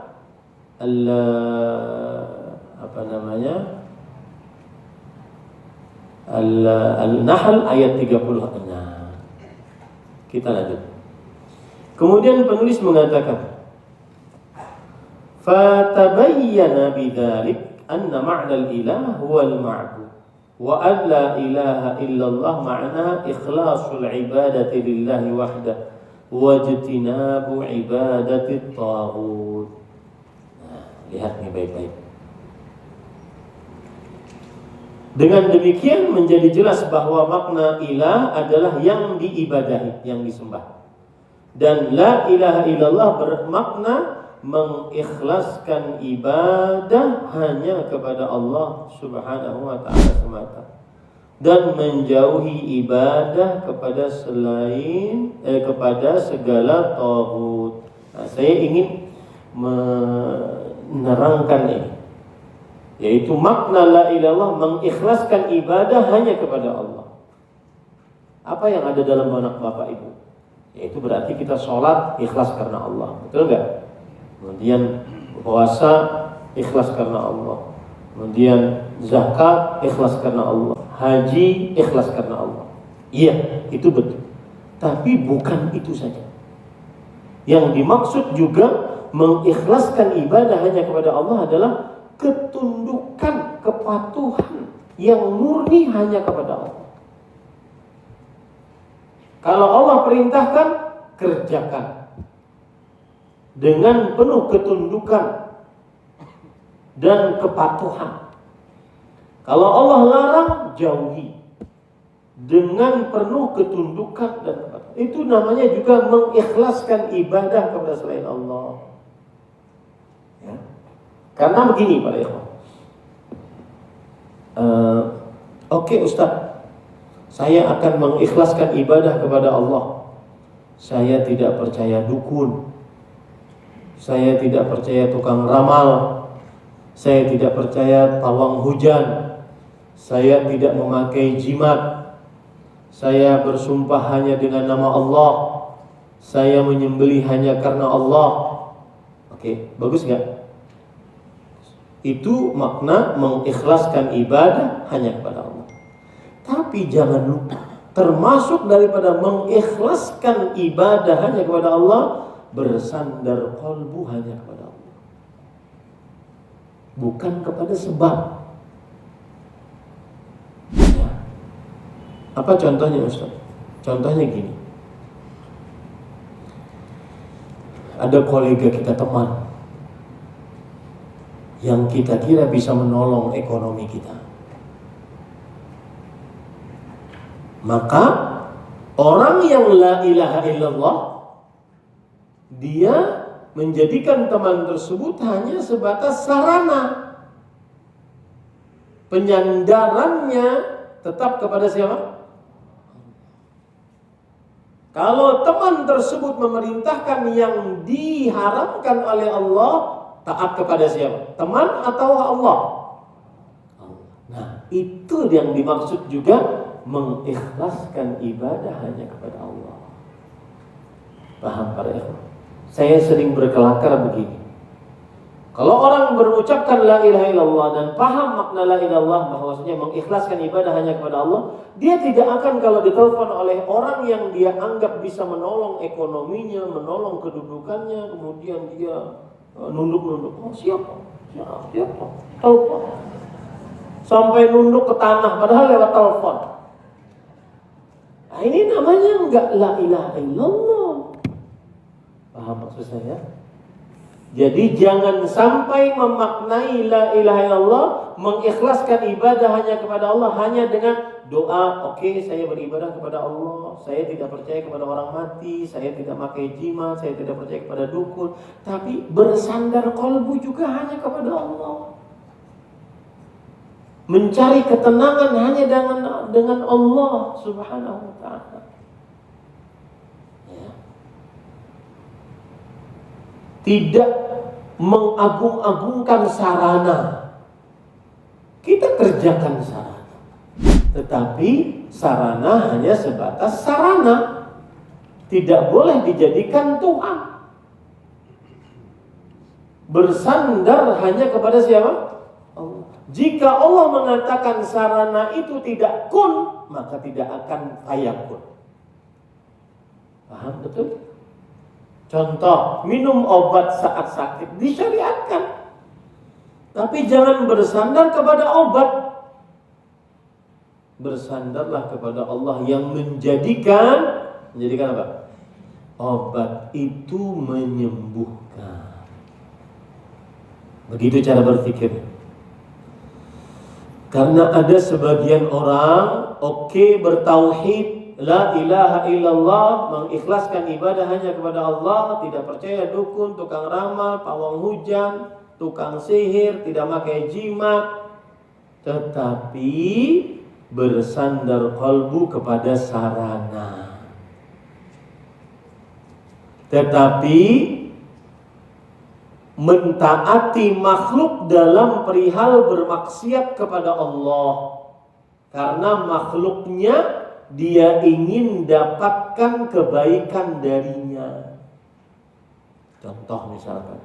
Al-Nahl ayat 36. Kita lanjut. Kemudian penulis mengatakan, "Fatabayyana bidzalik anna ma'na al-ilah huwa al-ma'bud wa an la ilaha illallah ma'na ikhlasul ibadati lillahi wahdah wajtinabu ibadati at-taghut." Nah, lihat nih baik-baik. Dengan demikian menjadi jelas bahwa makna ilah adalah yang diibadahi, yang disembah. Dan la ilaha illallah bermakna mengikhlaskan ibadah hanya kepada Allah Subhanahu wa taala semata dan menjauhi ibadah kepada kepada segala taghut. Nah, saya ingin menerangkan ini, yaitu makna la ilaha illallah mengikhlaskan ibadah hanya kepada Allah. Apa yang ada dalam benak Bapak Ibu? Yaitu berarti kita sholat ikhlas karena Allah, betul nggak? Kemudian puasa ikhlas karena Allah, kemudian zakat ikhlas karena Allah, haji ikhlas karena Allah. Iya, itu betul. Tapi bukan itu saja. Yang dimaksud juga mengikhlaskan ibadah hanya kepada Allah adalah ketundukan, kepatuhan yang murni hanya kepada Allah. Kalau Allah perintahkan, kerjakan dengan penuh ketundukan dan kepatuhan. Kalau Allah larang, jauhi dengan penuh ketundukan dan kepatuhan. Itu namanya juga mengikhlaskan ibadah kepada selain Allah. Ya. Karena begini Pak Ikhwan. Oke Ustaz, saya akan mengikhlaskan ibadah kepada Allah. Saya tidak percaya dukun. Saya tidak percaya tukang ramal. Saya tidak percaya pawang hujan. Saya tidak memakai jimat. Saya bersumpah hanya dengan nama Allah. Saya menyembelih hanya karena Allah. Oke, bagus gak? Itu makna mengikhlaskan ibadah hanya kepada Allah. Tapi jangan lupa, termasuk daripada mengikhlaskan ibadah hanya kepada Allah, bersandar qalbu hanya kepada Allah, bukan kepada sebab. Ya. Apa contohnya Ustaz? Contohnya gini. Ada kolega kita, teman yang kita kira bisa menolong ekonomi kita. Maka orang yang la ilaha illallah, dia menjadikan teman tersebut hanya sebatas sarana. Penyandarannya tetap kepada siapa? Kalau teman tersebut memerintahkan yang diharamkan oleh Allah, taat kepada siapa? Teman atau Allah? Nah, itu yang dimaksud juga mengikhlaskan ibadah hanya kepada Allah. Paham para ikhwan? Saya sering berkelakar begini. Kalau orang berucapkan la ilaha illallah dan paham makna la ilaha illallah, bahwasanya mengikhlaskan ibadah hanya kepada Allah, dia tidak akan kalau ditelepon oleh orang yang dia anggap bisa menolong ekonominya, menolong kedudukannya, kemudian dia nunduk-nunduk. Oh siapa? Telepon. Sampai nunduk ke tanah padahal lewat telepon. Nah, ini namanya enggak la ilaha illallah. Paham maksud saya? Jadi jangan sampai memaknai la ilaha illallah, mengikhlaskan ibadah hanya kepada Allah hanya dengan doa, oke, saya beribadah kepada Allah, saya tidak percaya kepada orang mati, saya tidak pakai jimat, saya tidak percaya kepada dukun, tapi bersandar qalbu juga hanya kepada Allah. mencari ketenangan hanya dengan Allah Subhanahu wa taala. Ya. Tidak mengagung-agungkan sarana. Kita kerjakan sarana. Tetapi sarana hanya sebatas sarana. Tidak boleh dijadikan Tuhan. Bersandar hanya kepada siapa? Allah. Jika Allah mengatakan sarana itu tidak kun, maka tidak akan fayakun. Paham betul? Contoh, minum obat saat sakit disyariatkan. Tapi jangan bersandar kepada obat. Bersandarlah kepada Allah yang menjadikan apa? Obat itu menyembuhkan. Begitu cara berpikir. Karena ada sebagian orang bertauhid, la ilaha illallah, mengikhlaskan ibadah hanya kepada Allah, tidak percaya dukun, tukang ramal, pawang hujan, tukang sihir, tidak pakai jimat, tetapi bersandar kalbu kepada sarana. Tetapi mentaati makhluk dalam perihal bermaksiat kepada Allah, karena makhluknya dia ingin dapatkan kebaikan darinya. Contoh misalkan,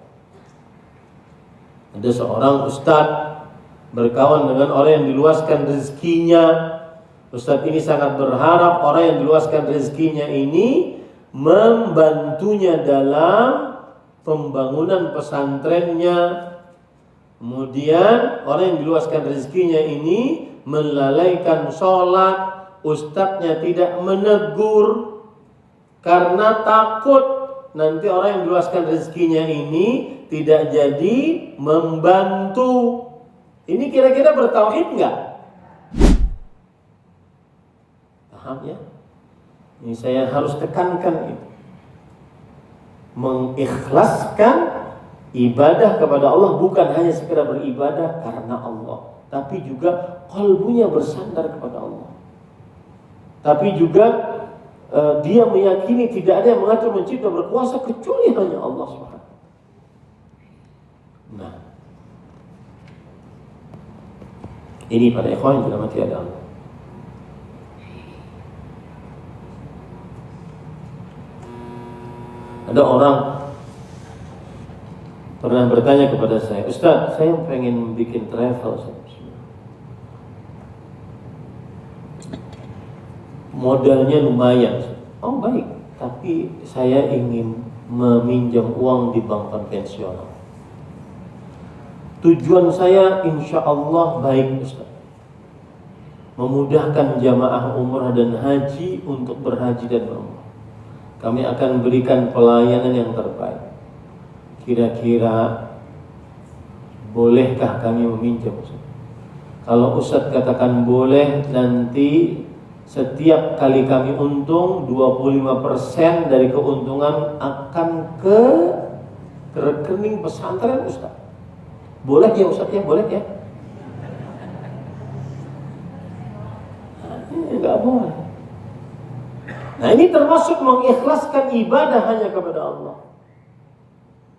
ada seorang ustadz berkawan dengan orang yang diluaskan rezekinya. Ustadz ini sangat berharap orang yang diluaskan rezekinya ini membantunya dalam pembangunan pesantrennya. Kemudian orang yang diluaskan rezekinya ini melalaikan sholat, ustadznya tidak menegur karena takut nanti orang yang diluaskan rezekinya ini tidak jadi membantu. Ini kira-kira bertauhid enggak? Paham ya? Ini saya harus tekankan itu. Mengikhlaskan ibadah kepada Allah bukan hanya sekedar beribadah karena Allah, tapi juga kalbunya bersandar kepada Allah. Tapi juga dia meyakini tidak ada yang mengatur, mencipta, berkuasa kecuali hanya Allah SWT. Nah, ini pada ikhwan yang dirahmati Allah. Ada orang pernah bertanya kepada saya, Ustaz, saya pengen bikin travel, modalnya lumayan. Oh baik, tapi saya ingin meminjam uang di bank konvensional. Tujuan saya insya Allah baik, Ustaz, memudahkan jamaah umrah dan haji untuk berhaji dan berumrah. Kami akan berikan pelayanan yang terbaik. Kira-kira bolehkah kami meminjam, Ustaz? Kalau Ustaz katakan boleh, nanti setiap kali kami untung 25% dari keuntungan akan ke rekening pesantren Ustaz. Boleh ya Ustaz ya? Boleh ya? Nah, ini enggak boleh. Nah, ini termasuk mengikhlaskan ibadah hanya kepada Allah.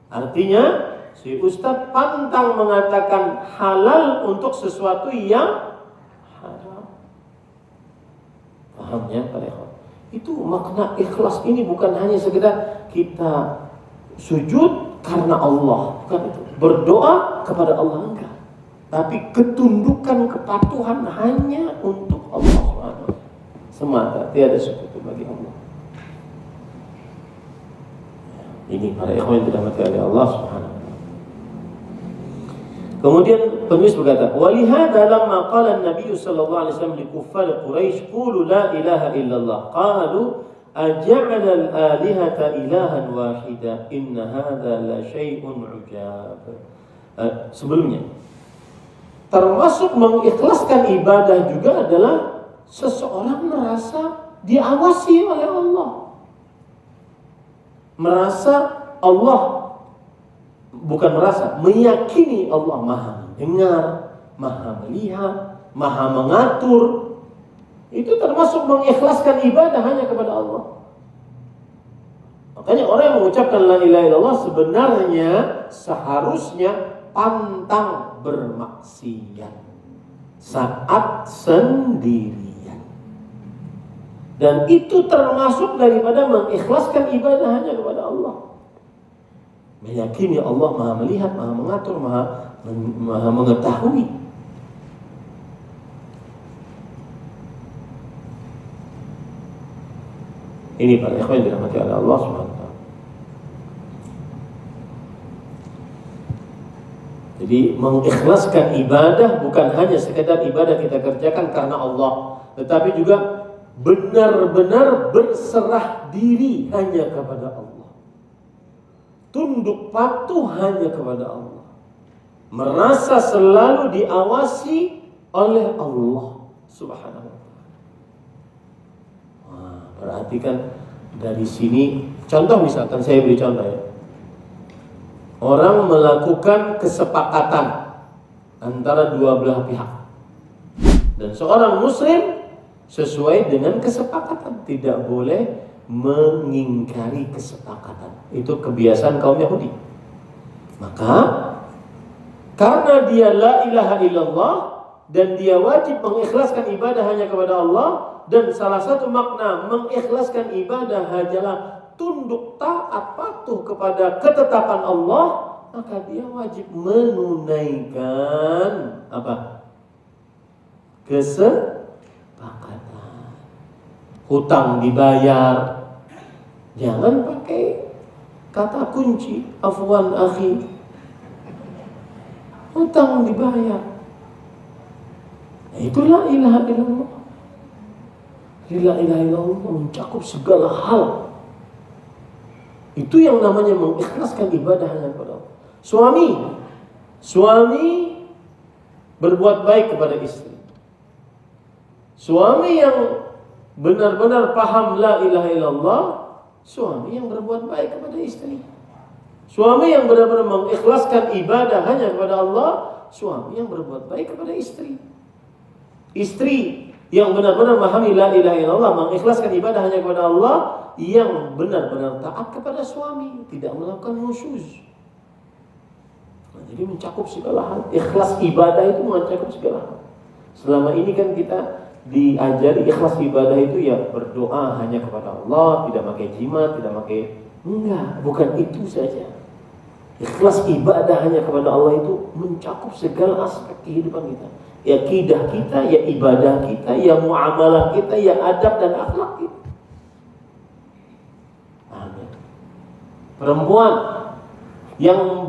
Artinya si Ustadz pantang mengatakan halal untuk sesuatu yang haram. Paham ya Pak Ikhwan? Itu makna ikhlas ini bukan hanya sekedar kita sujud karena Allah, bukan itu. Berdoa kepada Allah, enggak. Tapi ketundukan, kepatuhan hanya untuk Allah semata, tiada sekutu bagi Allah. Ini para ikhwan yang dirahmati oleh Allah Subhanahu wa taala. Kemudian penulis berkata, "Walihada lamma qala an-nabiy sallallahu alaihi wasallam li kuffar Quraisy, qulu la ilaha illallah, qalu aj'ala al-alihata ilahan wahida, inna hadha la syai'un 'ujab." Sebelumnya, termasuk mengikhlaskan ibadah juga adalah seseorang merasa diawasi oleh Allah. Meyakini Allah maha mendengar, maha melihat, Maha mengatur. Itu termasuk mengikhlaskan ibadah hanya kepada Allah. Makanya orang yang mengucapkan la ilaha illallah sebenarnya seharusnya pantang bermaksiat saat sendirian. Dan itu termasuk daripada mengikhlaskan ibadah hanya kepada Allah. Meyakini Allah Maha melihat, Maha mengatur, Maha mengetahui. Ini para ikhwan yang dirahmati oleh Allah SWT. Jadi mengikhlaskan ibadah bukan hanya sekedar ibadah kita kerjakan karena Allah, tetapi juga benar-benar berserah diri hanya kepada Allah. Tunduk patuh hanya kepada Allah. Merasa selalu diawasi oleh Allah Subhanahu wa ta'ala. Wah, perhatikan dari sini. Contoh misalkan saya beri contoh ya. Orang melakukan kesepakatan antara dua belah pihak. Dan seorang muslim sesuai dengan kesepakatan, tidak boleh mengingkari kesepakatan. Itu kebiasaan kaum Yahudi. Maka karena dia la ilaha illallah dan dia wajib mengikhlaskan ibadah hanya kepada Allah, dan salah satu makna mengikhlaskan ibadah hanyalah tunduk taat patuh kepada ketetapan Allah, maka dia wajib menunaikan apa? Kesepakatan. Hutang dibayar. Jangan pakai kata kunci afwan akhi. Hutang dibayar. Nah, itulah ilaha illallah. La ilaha illallah mencakup segala hal. Itu yang namanya mengikhlaskan ibadah hanya kepada Allah. Suami berbuat baik kepada istri. Suami yang benar-benar paham la ilaha illallah, suami yang berbuat baik kepada istri. Suami yang benar-benar mengikhlaskan ibadah hanya kepada Allah, suami yang berbuat baik kepada istri. Istri yang benar-benar memahami la ilaha illallah, mengikhlaskan ibadah hanya kepada Allah, yang benar-benar taat kepada suami, tidak melakukan nusyuz. Nah, jadi mencakup segala hal. Ikhlas ibadah itu mencakup segala hal. Selama ini kan kita diajari ikhlas ibadah itu ya berdoa hanya kepada Allah, tidak pakai jimat, tidak pakai, enggak, bukan itu saja. Ikhlas ibadah hanya kepada Allah itu mencakup segala aspek kehidupan kita. Ya akidah kita, ya ibadah kita, ya muamalah kita, ya adab dan akhlak kita. Amin. Perempuan yang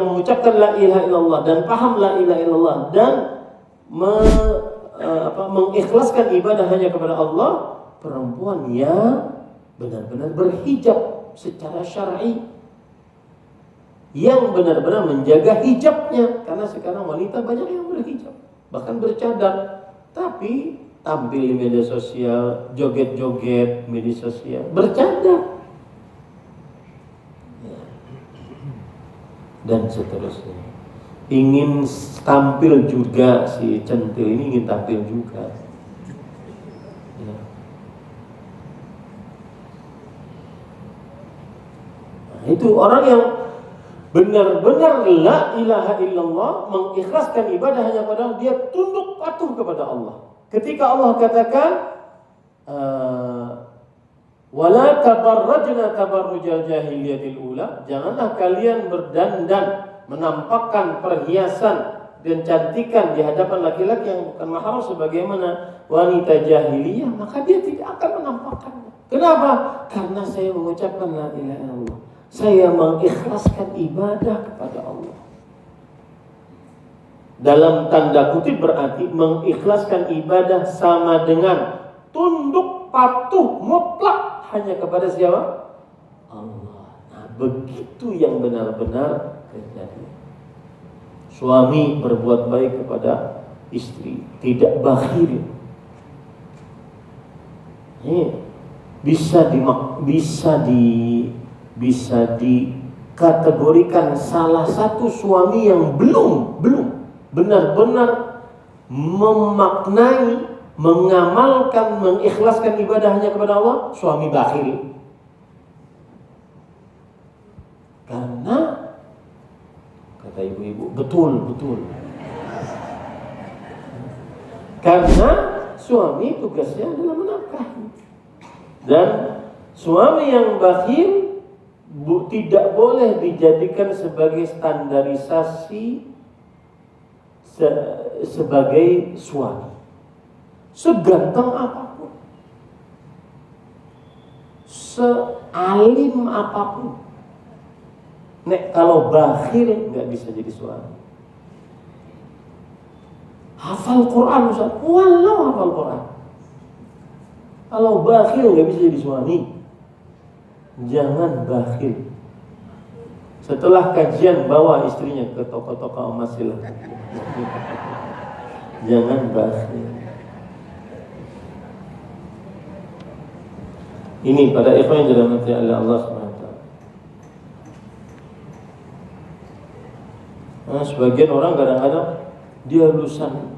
mengucapkan la ilaha illallah dan paham la ilaha illallah dan mengikhlaskan ibadah hanya kepada Allah, perempuan yang benar-benar berhijab secara syar'i, yang benar-benar menjaga hijabnya, karena sekarang wanita banyak yang berhijab, bahkan bercadar, tapi tampil di media sosial, joget-joget media sosial, bercadar dan seterusnya. Ingin tampil juga, si centil ini ingin tampil juga. Nah, itu orang yang benar-benar la ilaha illallah, mengikhlaskan ibadah hanya kepada Allah, dia tunduk patuh kepada Allah. Ketika Allah katakan wala tabarrajna tabarrujal jahiliyatil ula, janganlah kalian berdandan menampakkan perhiasan dan cantikan di hadapan laki-laki yang bukan mahram sebagaimana wanita jahiliyah, maka dia tidak akan menampakkannya. Kenapa? Karena saya mengucapkan la ilaha illallah, saya mengikhlaskan ibadah kepada Allah. Dalam tanda kutip berarti mengikhlaskan ibadah sama dengan tunduk patuh mutlak hanya kepada siapa? Allah. Nah, begitu yang benar-benar terjadi. Suami berbuat baik kepada istri, tidak bakhil. Ini bisa dikategorikan salah satu suami yang belum benar-benar memaknai, mengamalkan, mengikhlaskan ibadah hanya kepada Allah, suami bakhil. Karena kata ibu-ibu, betul. Karena suami tugasnya adalah menafkahi. Dan suami yang bakhil tidak boleh dijadikan sebagai standarisasi sebagai suami. Seganteng apapun, sealim apapun, kalau bakhil nggak bisa jadi suami. Hafal Quran Ustaz, walau hafal Quran, kalau bakhil nggak bisa jadi suami. Jangan bakhil. Setelah kajian bawa istrinya ke toko-toko emas silahkan. Jangan bakhil. Ini pada ikhwan yang dirahmati oleh Allah SWT. Nah, sebagian orang kadang-kadang dia lulusan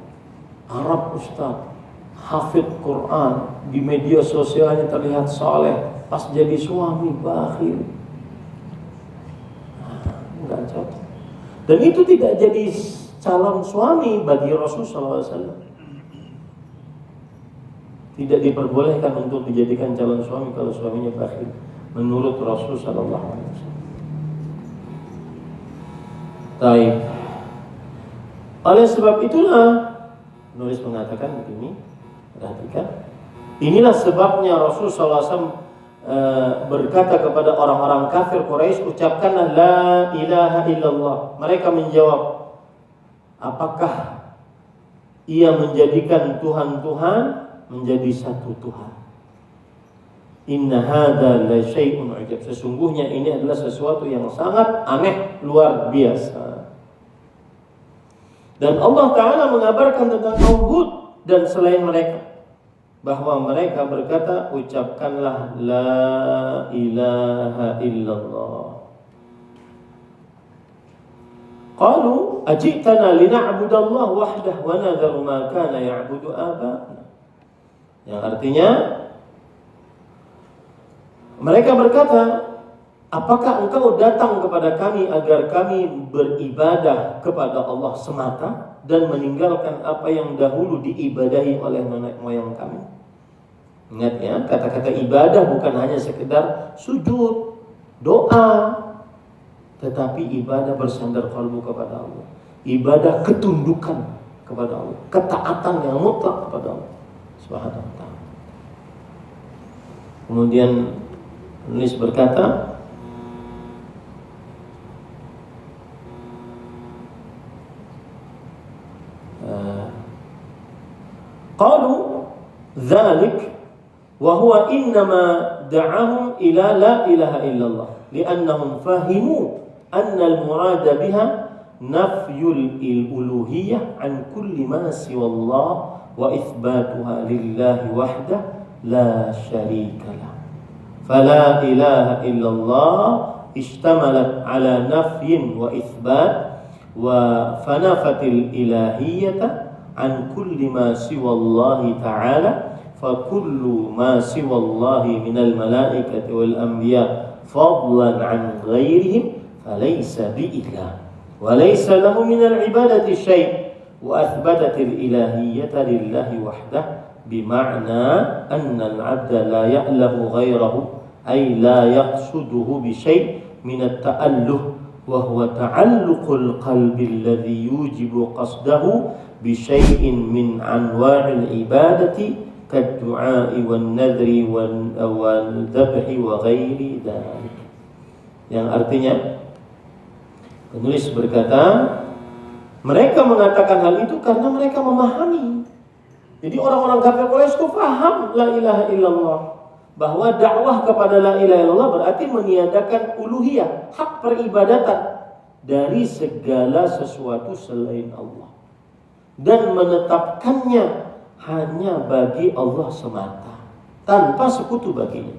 Arab Ustaz, hafid Quran, di media sosialnya terlihat saleh, pas jadi suami bakhil. Enggak cocok. Dan itu tidak jadi calon suami bagi Rasulullah SAW. Tidak diperbolehkan untuk dijadikan calon suami kalau suaminya bakhil, menurut Rasulullah SAW. Baik. Oleh sebab itulah penulis mengatakan begini, perhatikan. Inilah sebabnya Rasulullah SAW berkata kepada orang-orang kafir Quraisy, ucapkanlah la ilaha illallah. Mereka menjawab, apakah ia menjadikan Tuhan-Tuhan menjadi satu Tuhan? Inna hadza la syai'un ajab. Sesungguhnya ini adalah sesuatu yang sangat aneh, luar biasa. Dan Allah Ta'ala mengabarkan tentang kaum Hud dan selain mereka, bahwa mereka berkata, ucapkanlah la ilaha illallah. Qalu ajitana lina'budallaha wahdah wa nadharu ma kana ya'budu aba'ana. Yang artinya, mereka berkata, apakah engkau datang kepada kami agar kami beribadah kepada Allah semata dan meninggalkan apa yang dahulu diibadahi oleh nenek moyang kami? Ingat ya, kata-kata ibadah bukan hanya sekedar sujud, doa, tetapi ibadah bersandar kalbu kepada Allah, ibadah ketundukan kepada Allah, ketaatan yang mutlak kepada Allah Subhanahu wa ta'ala. Kemudian penulis berkata, qalu dzalik wa huwa innama da'ahum ila la ilaha illallah li'annahum fahimu anna al-murada biha nafyul uluhiyyah an kulli ma siwa Allah wa itsbatuha lillahi wahdah la syarika lah. Fala ilaha illallah ishtamalat ala nafyin wa itsbat wa fanafatil ilahiyyata an kulli ma siwa Allah ta'ala fa kullu ma siwa Allah minal malaikati wal anbiya fadlan an ghairihim falaysa bi'ilah wa laysa lahu minal ibadati syai' wa athbatatil ilahiyyata lillahi wahdah bima'na anna al-'abda la ya'lahu ghairahu ay la yaqsuduhu bi syai' min at-ta'alluh wa huwa ta'alluqul qalbi alladhi yujibu qasdahu bi syai'in min anwa'il ibadati kad-du'a'i wan-nadri wal-dhabhi wa ghairi dhalik. Yang artinya, penulis berkata, mereka mengatakan hal itu karena mereka memahami. Jadi orang-orang kafir Quraisy itu paham la ilaha illallah, bahwa dakwah kepada la ilaha illallah berarti meniadakan uluhiyah, hak peribadatan dari segala sesuatu selain Allah dan menetapkannya hanya bagi Allah semata tanpa sekutu baginya.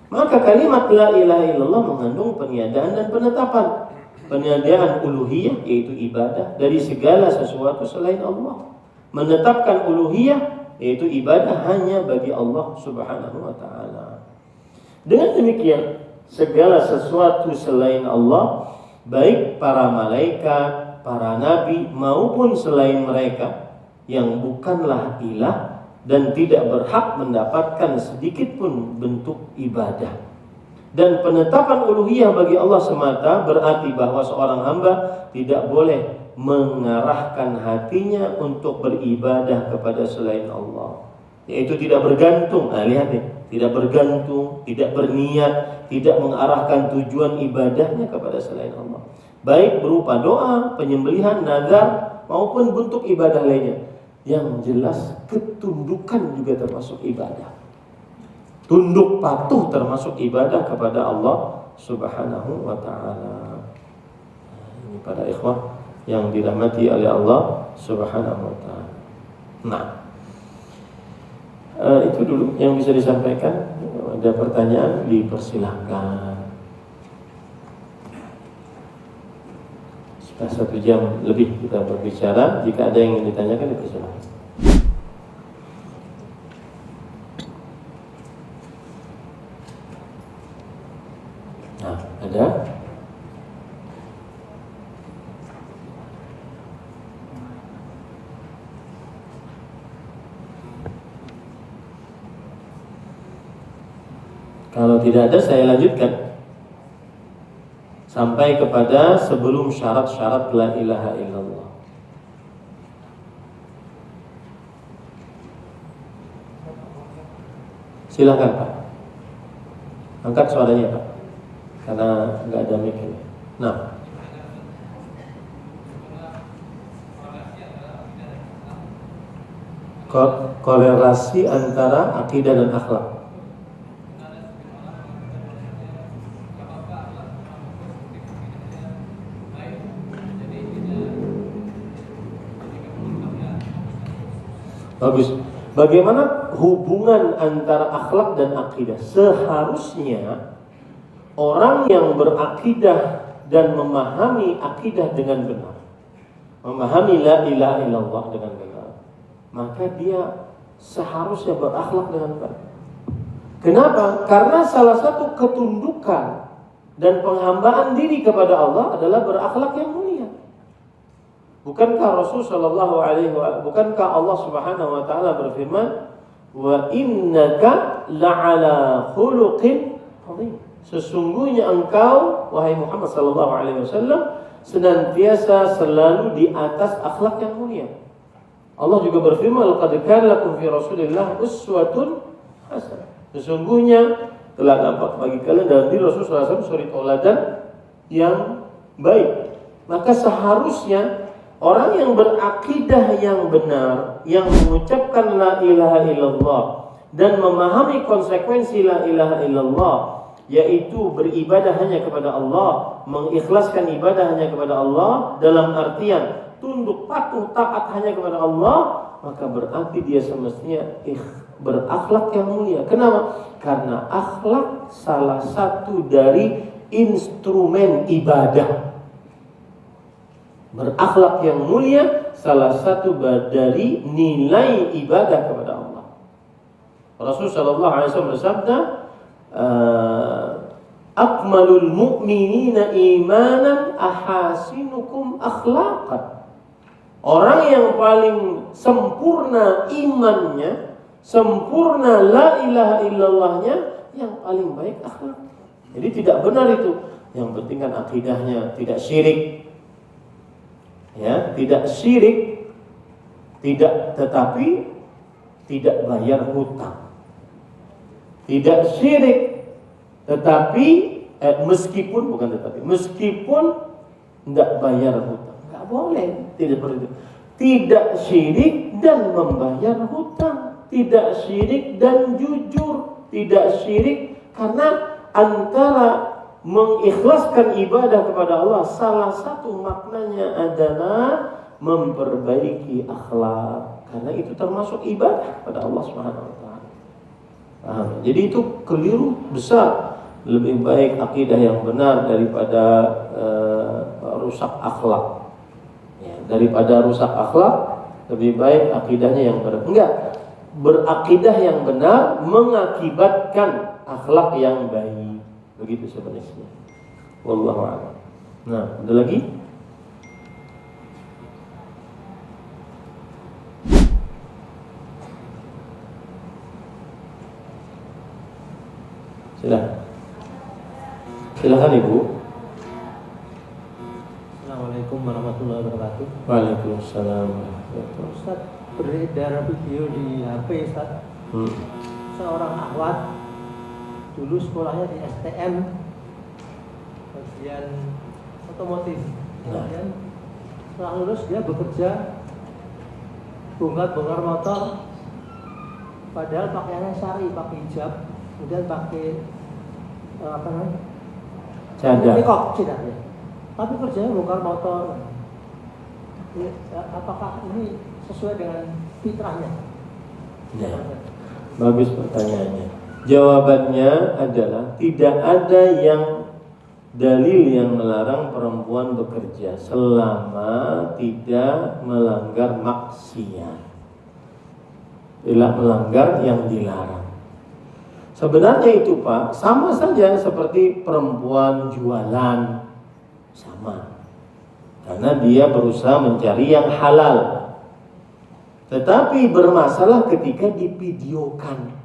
Maka kalimat la ilaha illallah mengandung peniadaan dan penetapan. Peniadaan uluhiyah yaitu ibadah dari segala sesuatu selain Allah. menetapkan uluhiyah, yaitu ibadah hanya bagi Allah Subhanahu wa taala. Dengan demikian, segala sesuatu selain Allah, baik para malaikat, para nabi maupun selain mereka yang bukanlah ilah dan tidak berhak mendapatkan sedikit pun bentuk ibadah. Dan penetapan uluhiyah bagi Allah semata berarti bahwa seorang hamba tidak boleh mengarahkan hatinya untuk beribadah kepada selain Allah, yaitu tidak bergantung. Lihat nih, tidak bergantung, tidak berniat, tidak mengarahkan tujuan ibadahnya kepada selain Allah, baik berupa doa, penyembelihan, nazar maupun bentuk ibadah lainnya. Yang jelas ketundukan juga termasuk ibadah. Tunduk patuh termasuk ibadah kepada Allah Subhanahu wa taala. Ini para ikhwah yang dirahmati oleh Allah Subhanahu wa taala. Nah, itu dulu yang bisa disampaikan. Ada pertanyaan, dipersilahkan. Sudah 1 jam lebih kita berbicara. Jika ada yang ingin ditanyakan, dipersilahkan. Nah, ada? Kalau tidak ada, saya lanjutkan sampai kepada sebelum syarat-syarat la ilaha illallah. Silakan Pak, angkat suaranya Pak, karena nggak ada mic. Nah, korelasi antara akidah dan akhlak. Bagus. Bagaimana hubungan antara akhlak dan akidah? Seharusnya orang yang berakidah dan memahami akidah dengan benar, memahami la ilaha illallah dengan benar, maka dia seharusnya berakhlak dengan baik. Kenapa? Karena salah satu ketundukan dan penghambaan diri kepada Allah adalah berakhlak yang mulia. Bukankah Rasul sallallahu alaihi wasallam, bukankah Allah Subhanahu wa taala berfirman, "Wa innaka la'ala khuluqin 'azim." Sesungguhnya engkau wahai Muhammad sallallahu alaihi wasallam senantiasa selalu di atas akhlak yang mulia. Allah juga berfirman, "Laqad kana lakum fi Rasulillah uswatun hasanah." Sesungguhnya telah nampak bagi kalian dalam diri Rasul sallallahu alaihi wasallam suri tauladan yang baik. Maka seharusnya orang yang berakidah yang benar, yang mengucapkan la ilaha illallah dan memahami konsekuensi la ilaha illallah, yaitu beribadah hanya kepada Allah, mengikhlaskan ibadah hanya kepada Allah, dalam artian tunduk patuh taat hanya kepada Allah, maka berarti dia semestinya berakhlak yang mulia. Kenapa? Karena akhlak salah satu dari instrumen ibadah. Berakhlak yang mulia salah satu dari nilai ibadah kepada Allah. Rasul sallallahu alaihi wasallam bersabda, "Akmalul mu'minina imanan ahasinukum akhlaqan." Orang yang paling sempurna imannya, sempurna la ilaha illallahnya, yang paling baik akhlak. Jadi tidak benar itu. Yang penting kan akidahnya tidak syirik. Ya, tidak syirik, tetapi tidak bayar hutang. Tidak syirik, tetapi meskipun tidak bayar hutang, nggak boleh, tidak perlu. Tidak syirik dan membayar hutang, tidak syirik dan jujur, tidak syirik karena antara mengikhlaskan ibadah kepada Allah, salah satu maknanya adalah memperbaiki akhlak, karena itu termasuk ibadah kepada Allah Subhanahu wa taala. Jadi itu keliru besar. Lebih baik akidah yang benar daripada rusak akhlak. Ya, daripada rusak akhlak, lebih baik akidahnya yang benar. Enggak, berakidah yang benar mengakibatkan akhlak yang baik. Begitu sebenarnya. Wallahu a'lam. Nah, ada lagi? Silakan Ibu. Assalamualaikum warahmatullahi wabarakatuh. Waalaikumsalam. Ustaz, beredar video di HP Ustaz. Seorang akhwat dulu sekolahnya di STM bagian otomotif. Kemudian setelah lulus dia bekerja bongkar motor, padahal pakaiannya syari, pakai hijab, kemudian pakai apa namanya? Cadar. Nikah, ya. Tapi kerjanya bongkar motor. Apakah ini sesuai dengan fitrahnya? Ya, bagus pertanyaannya. Jawabannya adalah tidak ada yang dalil yang melarang perempuan bekerja selama tidak melanggar maksiat, tidak melanggar yang dilarang. Sebenarnya itu Pak, sama saja seperti perempuan jualan, sama. Karena dia berusaha mencari yang halal. Tetapi bermasalah ketika divideokan,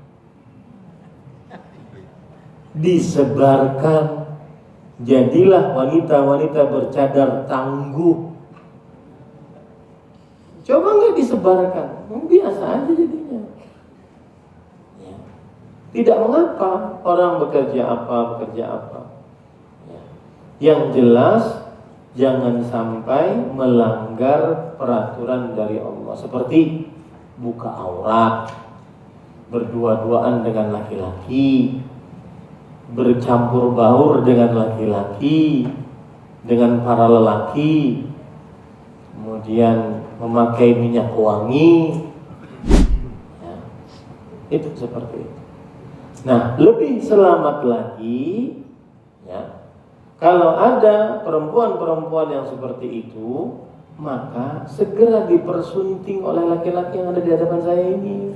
disebarkan, jadilah wanita-wanita bercadar tangguh. Coba nggak disebarkan, biasa aja jadinya. Ya. Tidak mengapa orang bekerja apa. Ya. Yang jelas jangan sampai melanggar peraturan dari Allah, seperti buka aurat, berdua-duaan dengan laki-laki, bercampur baur dengan laki-laki, dengan para lelaki, kemudian memakai minyak wangi, ya, itu seperti itu. Nah, lebih selamat lagi, ya, kalau ada perempuan-perempuan yang seperti itu, maka segera dipersunting oleh laki-laki yang ada di hadapan saya ini,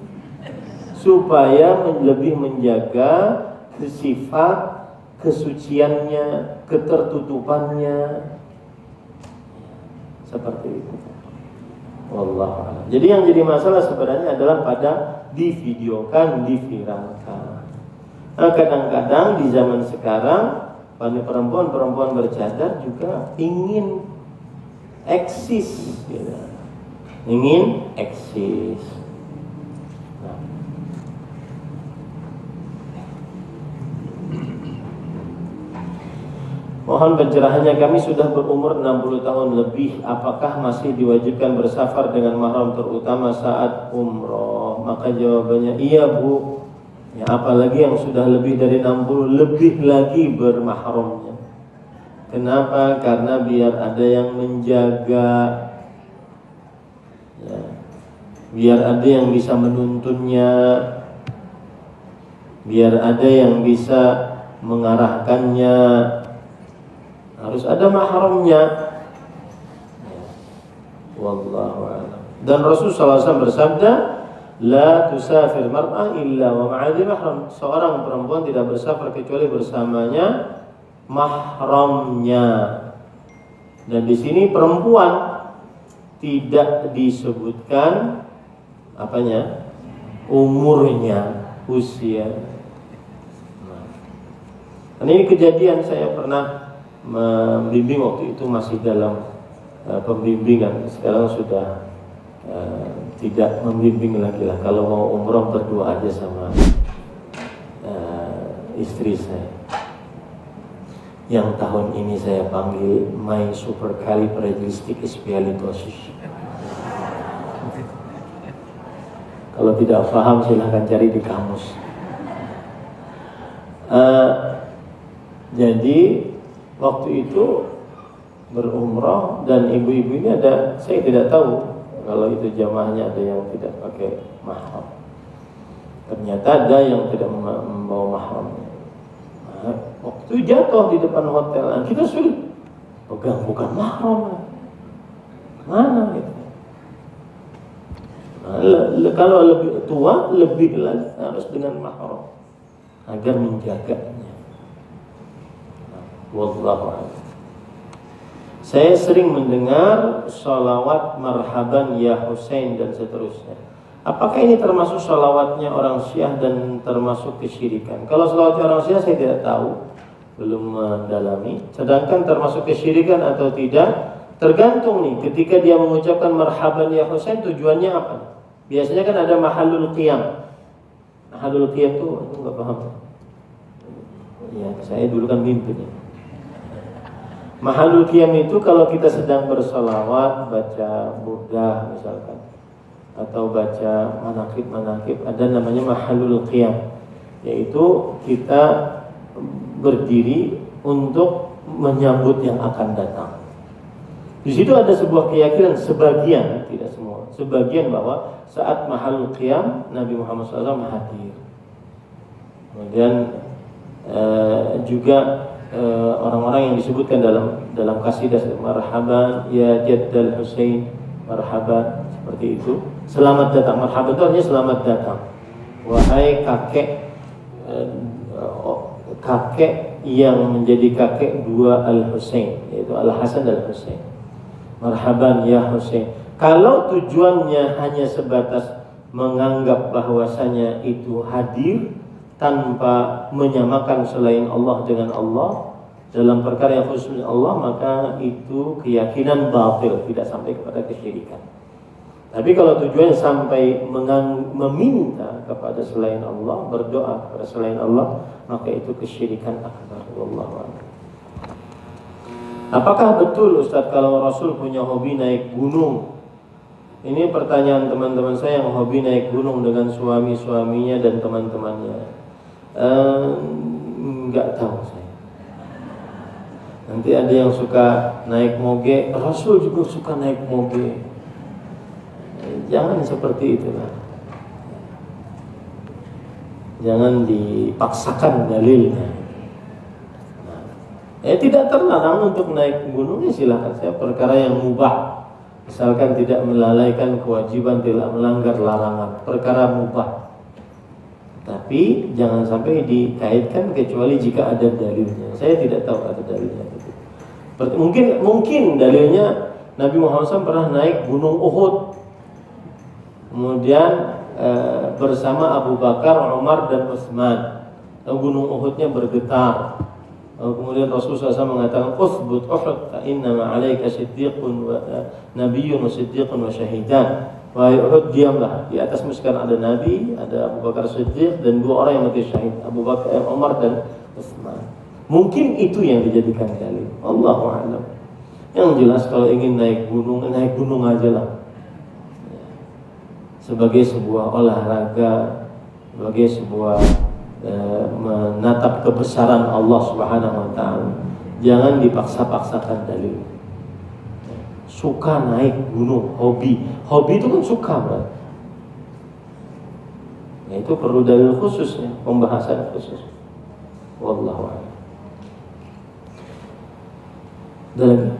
supaya lebih menjaga sifat kesuciannya, ketertutupannya, seperti itu. Wallahu a'lam. Jadi yang jadi masalah sebenarnya adalah pada divideokan, diviralkan. Nah, kadang-kadang di zaman sekarang perempuan bercadar juga ingin eksis, gitu. Ingin eksis. Mohon pencerahannya, kami sudah berumur 60 tahun lebih. Apakah masih diwajibkan bersafar dengan mahram terutama saat umroh? Maka jawabannya iya Bu. Ya, apalagi yang sudah lebih dari 60, lebih lagi bermahramnya. Kenapa? Karena biar ada yang menjaga, ya, biar ada yang bisa menuntunnya, biar ada yang bisa mengarahkannya. Harus ada mahramnya. Wallahu a'lam. Dan Rasulullah SAW bersabda, la tusafir mar'ah illa wa ma'adhi mahram. Seorang perempuan tidak bersafar kecuali bersamanya mahramnya. Dan di sini perempuan tidak disebutkan apanya? Umurnya, usia. Nah, ini kejadian saya pernah membimbing, waktu itu masih dalam pembimbingan. Sekarang sudah tidak membimbing lagi lah. Kalau mau umroh berdua aja sama istri saya, yang tahun ini saya panggil my supercalifragilisticexpialidocious. Kalau tidak paham silahkan cari di kamus. Jadi waktu itu berumrah dan ibu-ibu ini ada, saya tidak tahu kalau itu jamaahnya ada yang tidak pakai mahram. Ternyata ada yang tidak membawa mahram. Nah, waktu itu jatuh di depan hotel, nah, kita sulit pegang, bukan mahram, mana gitu. Kalau lebih tua, lebih lagi harus dengan mahram agar menjaganya. Wallahu a'lam. Saya sering mendengar sholawat marhaban ya Husain dan seterusnya. Apakah ini termasuk sholawatnya orang Syiah dan termasuk kesyirikan? Kalau sholawatnya orang Syiah saya tidak tahu, belum mendalami. Sedangkan termasuk kesyirikan atau tidak, tergantung nih. Ketika dia mengucapkan marhaban ya Husain, tujuannya apa? Biasanya kan ada mahalul qiyam. Mahalul qiyam itu nggak paham. Ya, saya dulu kan mimpin ya. Mahalul qiyam itu kalau kita sedang bersolawat, baca burdah misalkan, atau baca manaqib, ada namanya mahalul qiyam, yaitu kita berdiri untuk menyambut yang akan datang. Di situ ada sebuah keyakinan, sebagian, tidak semua, sebagian bahwa saat mahalul qiyam Nabi Muhammad SAW hadir. Kemudian juga orang-orang yang disebutkan dalam kasidah, marhaban ya Jaddal Husain, marhaban, seperti itu. Selamat datang, marhaban itu artinya selamat datang. Wahai kakek yang menjadi kakek dua Al-Husain, yaitu Al-Hasan dan Al-Husain. Marhaban ya Husain. Kalau tujuannya hanya sebatas menganggap bahwasanya itu hadir tanpa menyamakan selain Allah dengan Allah dalam perkara yang khusus Allah, maka itu keyakinan batil, tidak sampai kepada kesyirikan. Tapi kalau tujuannya sampai meminta kepada selain Allah, berdoa kepada selain Allah, maka itu kesyirikan akbar. Wallahu a'lam. Apakah betul Ustaz kalau Rasul punya hobi naik gunung? Ini pertanyaan teman-teman saya yang hobi naik gunung dengan suami-suaminya dan teman-temannya. Enggak tahu saya. Nanti ada yang suka naik moge, Rasul juga suka naik moge. Jangan seperti itulah. Jangan dipaksakan dalilnya. Tidak terlarang untuk naik gunung, silakan saya, perkara yang mubah, misalkan tidak melalaikan kewajiban, tidak melanggar larangan, perkara mubah. Tapi jangan sampai dikaitkan kecuali jika ada dalilnya. Saya tidak tahu ada dalilnya. Mungkin dalilnya Nabi Muhammad SAW pernah naik gunung Uhud, kemudian bersama Abu Bakar, Umar dan Utsman. Gunung Uhudnya bergetar. Kemudian Rasulullah SAW mengatakan, "Uthbut Uhud, fa inna ma'alaika siddiqun wa nabiyyun wa siddiqun wa syahidan." Wahai Uhud, diamlah. Di atasmu sekarang ada Nabi, ada Abu Bakar Siddiq dan dua orang yang mati syahid, Abu Bakar, Umar dan Utsman. Mungkin itu yang dijadikan dalil. Allahu a'lam. Yang jelas kalau ingin naik gunung aja lah. Sebagai sebuah olahraga, sebagai sebuah menatap kebesaran Allah Subhanahu wa taala. Jangan dipaksa-paksakan dalil. Suka naik gunung, hobi itu kan suka, berarti. Ya, itu perlu dalil khususnya, pembahasan khusus. Wallahu a'lam. Dan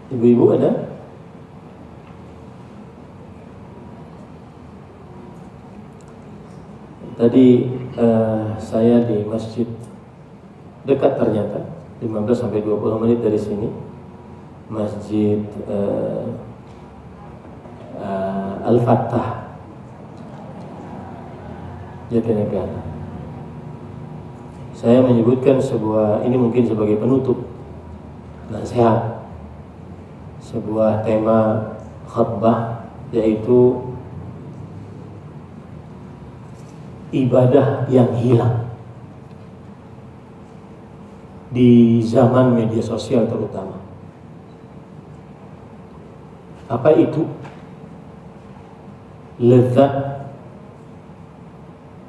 ibu-ibu ada? Tadi saya di masjid dekat ternyata 15-20 menit dari sini, Masjid Al-Fattah Jatinegara. Saya menyebutkan ini mungkin sebagai penutup nasihat, sebuah tema khutbah, yaitu ibadah yang hilang di zaman media sosial terutama. Apa itu? Lezat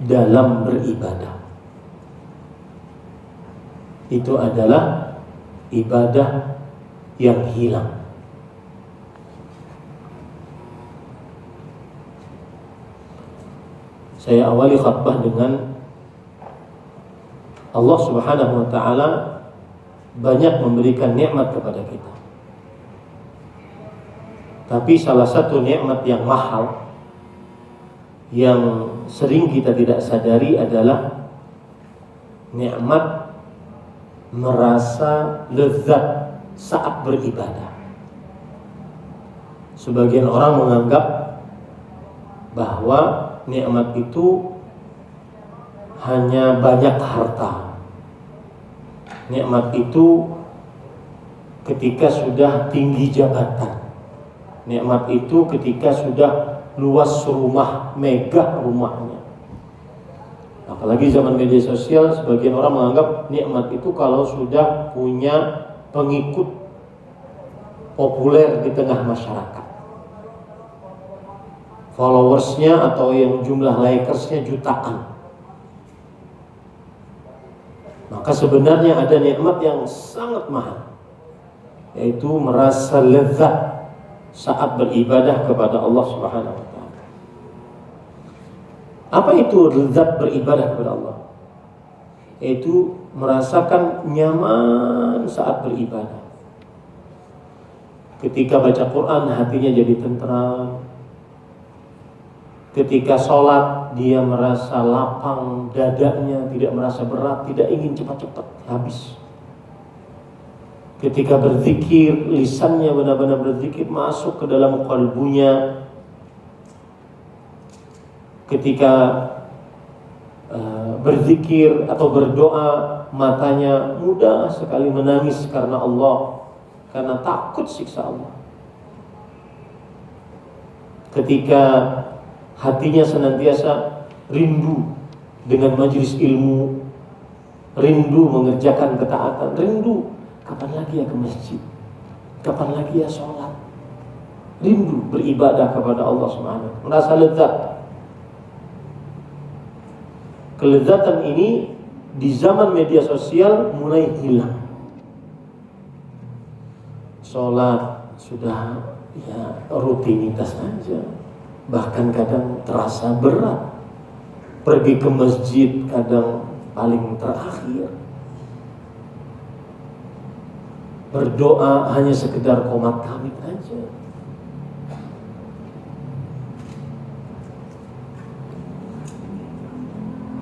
dalam beribadah. Itu adalah ibadah yang hilang. Saya awali khutbah dengan Allah Subhanahu wa taala banyak memberikan nikmat kepada kita. Tapi salah satu nikmat yang mahal yang sering kita tidak sadari adalah nikmat merasa lezat saat beribadah. Sebagian orang menganggap bahwa nikmat itu hanya banyak harta. Nikmat itu ketika sudah tinggi jabatan. Nikmat itu ketika sudah luas rumah, megah rumahnya. Apalagi zaman media sosial, sebagian orang menganggap nikmat itu kalau sudah punya pengikut populer di tengah masyarakat. Followersnya atau yang jumlah likersnya jutaan. Maka sebenarnya ada nikmat yang sangat mahal, yaitu merasa lezat saat beribadah kepada Allah Subhanahu wa taala. Apa itu lezat beribadah kepada Allah? Yaitu merasakan nyaman saat beribadah. Ketika baca Quran hatinya jadi tentram. Ketika sholat dia merasa lapang dadanya, tidak merasa berat, tidak ingin cepat-cepat habis. Ketika berzikir, lisannya benar-benar berzikir masuk ke dalam kalbunya. Ketika berzikir atau berdoa, matanya mudah sekali menangis karena Allah, karena takut siksa Allah. Ketika hatinya senantiasa rindu dengan majelis ilmu, rindu mengerjakan ketaatan, rindu kapan lagi ya ke masjid, kapan lagi ya sholat, rindu beribadah kepada Allah SWT, merasa lezat. Kelezatan ini di zaman media sosial mulai hilang. Sholat sudah ya rutinitas aja, bahkan kadang terasa berat. Pergi ke masjid kadang paling terakhir. Berdoa hanya sekedar qomat kamit aja.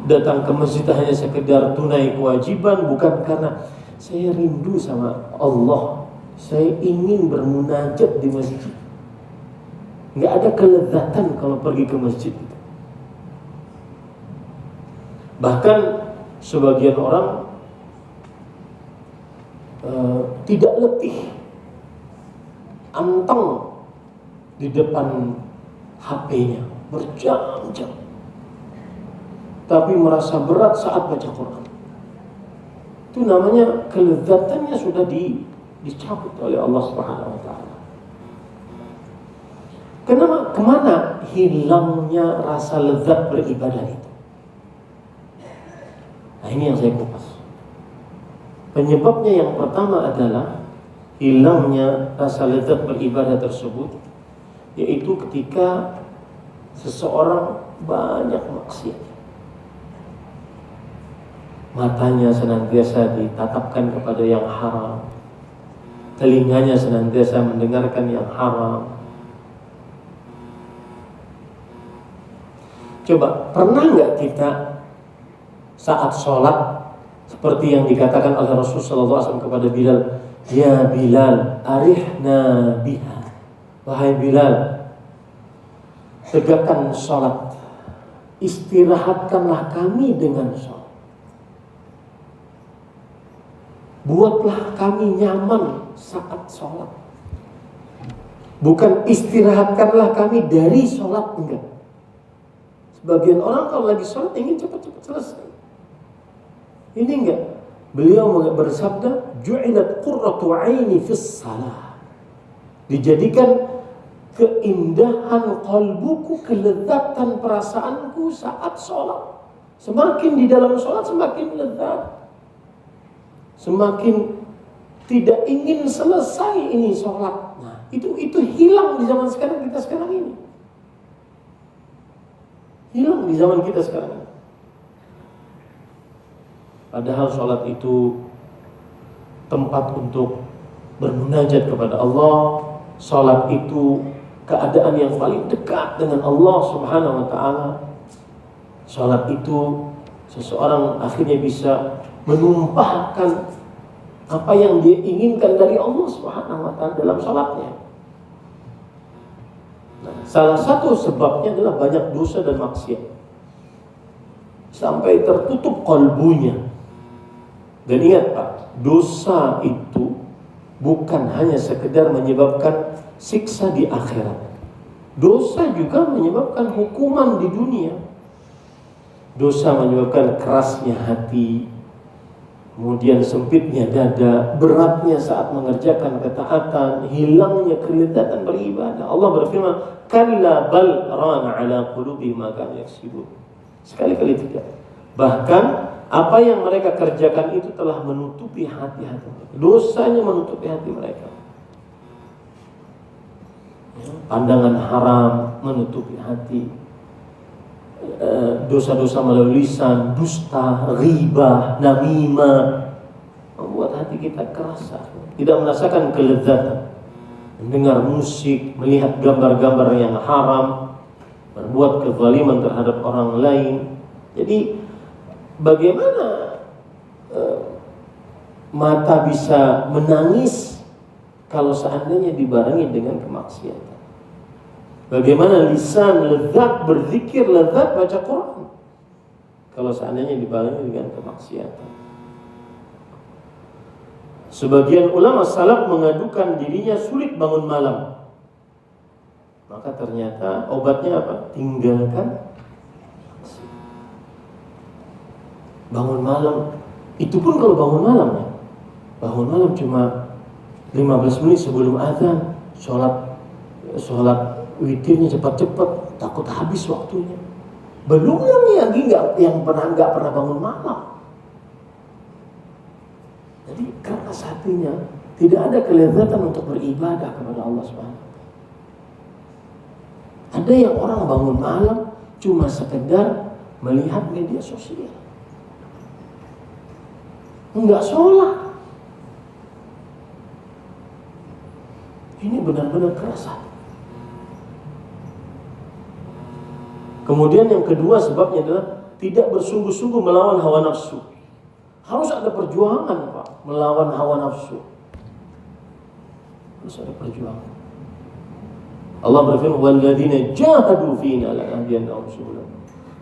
Datang ke masjid hanya sekedar tunai kewajiban, bukan karena saya rindu sama Allah, saya ingin bermunajat di masjid. Nggak ada kelezatan kalau pergi ke masjid. Bahkan sebagian orang tidak letih, anteng di depan HP-nya berjam-jam, tapi merasa berat saat baca Quran. Itu namanya kelezatannya sudah dicabut oleh Allah Subhanahu wa taala. Kemana hilangnya rasa lezat beribadah itu? Nah, ini yang saya kupas. Penyebabnya yang pertama adalah hilangnya rasa lezat beribadah tersebut, yaitu ketika seseorang banyak maksiat. Matanya senantiasa ditatapkan kepada yang haram, telinganya senantiasa mendengarkan yang haram. Coba, pernah nggak kita saat sholat seperti yang dikatakan oleh Rasulullah SAW kepada Bilal, ya Bilal, arihna biha, wahai Bilal, tegakkan sholat, istirahatkanlah kami dengan sholat, buatlah kami nyaman saat sholat. Bukan istirahatkanlah kami dari sholat, enggak. Sebagian orang kalau lagi sholat ingin cepat-cepat selesai. Ini enggak. Beliau bersabda, ju'ilat qurratu 'aini fis shalah. Dijadikan keindahan qalbuku, kelezatan perasaanku saat sholat. Semakin di dalam sholat semakin lezat, semakin tidak ingin selesai ini sholat. Nah, itu hilang di zaman sekarang, kita sekarang ini. Hilang di zaman kita sekarang. Padahal sholat itu tempat untuk bermunajat kepada Allah, Salat itu keadaan yang paling dekat dengan Allah Subhanahu wa taala. Salat itu seseorang akhirnya bisa menumpahkan apa yang dia inginkan dari Allah Subhanahu wa taala dalam salatnya. Nah, salah satu sebabnya adalah banyak dosa dan maksiat, sampai tertutup kalbunya. Dan ingat Pak, dosa itu bukan hanya sekedar menyebabkan siksa di akhirat. Dosa juga menyebabkan hukuman di dunia. Dosa menyebabkan kerasnya hati, kemudian sempitnya dada, beratnya saat mengerjakan ketaatan, hilangnya kelezatan beribadah. Allah berfirman, "Kalla bal rana ala qulubihim ma kanu yaksibun." Sekali-kali tidak. Bahkan apa yang mereka kerjakan itu telah menutupi hati-hati mereka. Dosanya menutupi hati mereka. Pandangan haram menutupi hati. Dosa-dosa melalui lisan, dusta, riba, namimah, membuat hati kita keras, tidak merasakan kelezatan. Mendengar musik, melihat gambar-gambar yang haram, berbuat kezaliman terhadap orang lain. Jadi bagaimana mata bisa menangis kalau seandainya dibarengi dengan kemaksiatan? Bagaimana lisan lezat berzikir, lezat baca Quran kalau seandainya dibarengi dengan kemaksiatan? Sebagian ulama salaf mengadukan dirinya sulit bangun malam. Maka ternyata obatnya apa? Tinggalkan bangun malam. Itu pun kalau bangun malam ya. Bangun malam cuma 15 menit sebelum azan, sholat witirnya cepat-cepat, takut habis waktunya. Belum lagi yang nggak pernah bangun malam. Jadi keras hatinya, tidak ada kelezatan untuk beribadah kepada Allah Subhanahu. Ada yang orang bangun malam cuma sekedar melihat media sosial, enggak sholat. Ini benar-benar keras hati. Kemudian yang kedua sebabnya adalah tidak bersungguh-sungguh melawan hawa nafsu. Harus ada perjuangan Pak, melawan hawa nafsu. Harus ada perjuangan. Allah berfirman, "Walladzina jahadu fina lanahdiyannahum subulana."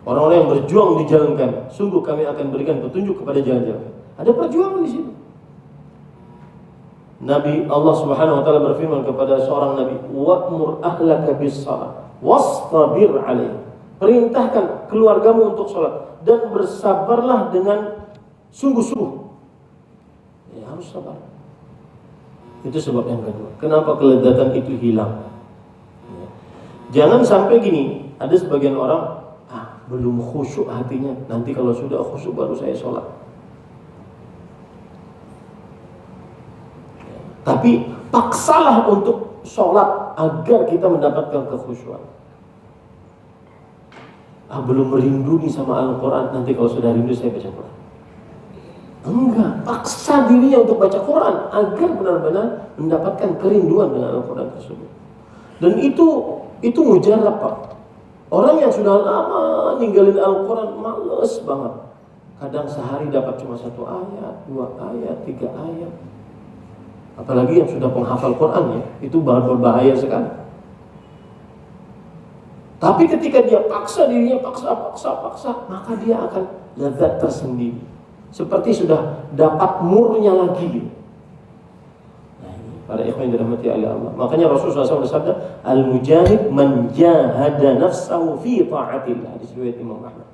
Orang-orang yang berjuang di jalan kami, sungguh kami akan berikan petunjuk kepada jalan-jalan. Ada perjuangan di situ. Nabi Allah Subhanahu wa taala berfirman kepada seorang nabi, "Wa'mur ahlaka bis-shalah wastabir 'alaiha." Perintahkan keluargamu untuk sholat dan bersabarlah dengan sungguh-sungguh. Ya, harus sabar. Itu sebab yang kedua. Kenapa kelezatan itu hilang? Ya. Jangan sampai gini, ada sebagian orang belum khusyuk hatinya, nanti kalau sudah khusyuk baru saya sholat. Ya. Tapi paksalah untuk sholat agar kita mendapatkan kekhusyuan. Belum merindu nih sama Al-Quran, nanti kalau sudah rindu saya baca Quran. Enggak, paksa dirinya untuk baca Quran agar benar-benar mendapatkan kerinduan dengan Al-Quran tersebut. Dan itu mujarab Pak. Orang yang sudah lama ninggalin Al-Quran males banget. Kadang sehari dapat cuma 1 ayat, 2 ayat, 3 ayat. Apalagi yang sudah penghafal Quran ya, itu berbahaya sekali. Tapi ketika dia paksa dirinya, paksa, maka dia akan lezat tersendiri. Seperti sudah dapat murnya lagi. Nah, ini para ikhwan yang dirahmati oleh Allah. Makanya Rasulullah SAW bersabda, "Al-mujahid man jahada nafsahu fi ta'atillah." Hadis riwayat Imam Ahmad.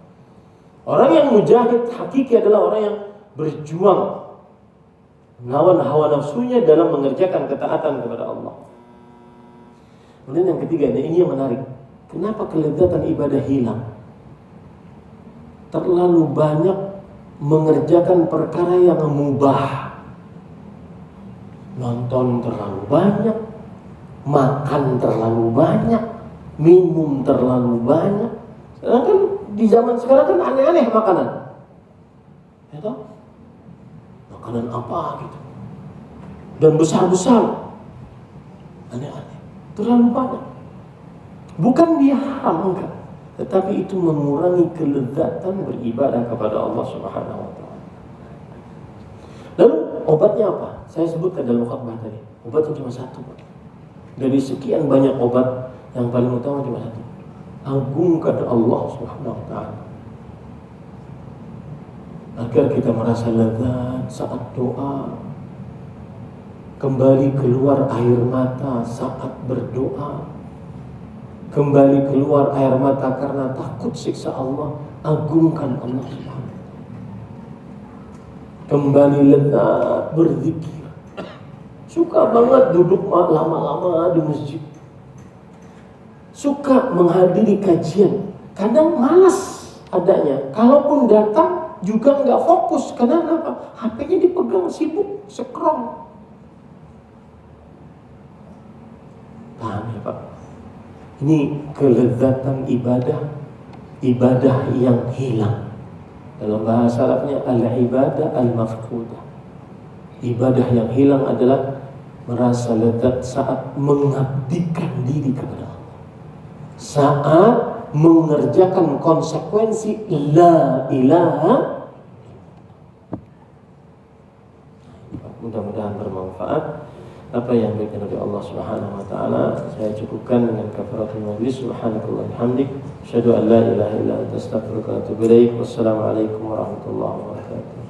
Orang yang mujahid hakiki adalah orang yang berjuang melawan hawa nafsunya dalam mengerjakan ketaatan kepada Allah. Kemudian yang ketiga, ini yang menarik. Kenapa kelezatan ibadah hilang? Terlalu banyak mengerjakan perkara yang mubah. Nonton terlalu banyak, makan terlalu banyak, minum terlalu banyak. Sekarang kan di zaman sekarang kan aneh-aneh makanan. Ya toh? Makanan apa gitu? Dan besar-besar. Aneh-aneh. terlalu banyak. Bukan dia haram, enggak, tetapi itu mengurangi kelezatan beribadah kepada Allah Subhanahu wa taala. Lalu obatnya apa? Saya sebutkan dalam khutbah tadi. Obatnya cuma satu, Pak. Dari sekian banyak obat, yang paling utama cuma satu. Agungkan Allah Subhanahu wa taala. Agar kita merasa lezat saat doa, kembali keluar air mata saat berdoa, kembali keluar air mata karena takut siksa Allah. Agungkan Allah Subhanahu wa taala. Kembali lezat berzikir. Suka banget duduk lama-lama di masjid. Suka menghadiri kajian. Kadang malas adanya. Kalaupun datang juga nggak fokus. Kenapa? HP-nya dipegang, sibuk scroll. Paham ya Pak? Ini kelezatan ibadah yang hilang. Dalam bahasa Arabnya al-ibadah al-mafqudah. Ibadah yang hilang adalah merasa lezat saat mengabdikan diri kepada Allah, saat mengerjakan konsekuensi la ilaha. Mudah-mudahan bermanfaat apa yang diberikan oleh Allah Subhanahu wa taala. Saya cukupkan dengan kafaratul majlis. Subhanallahi hamdik, asyhadu an la ilaha illa anta, astaghfiruka wa atubu ilaik. Wassalamualaikum warahmatullahi wabarakatuh.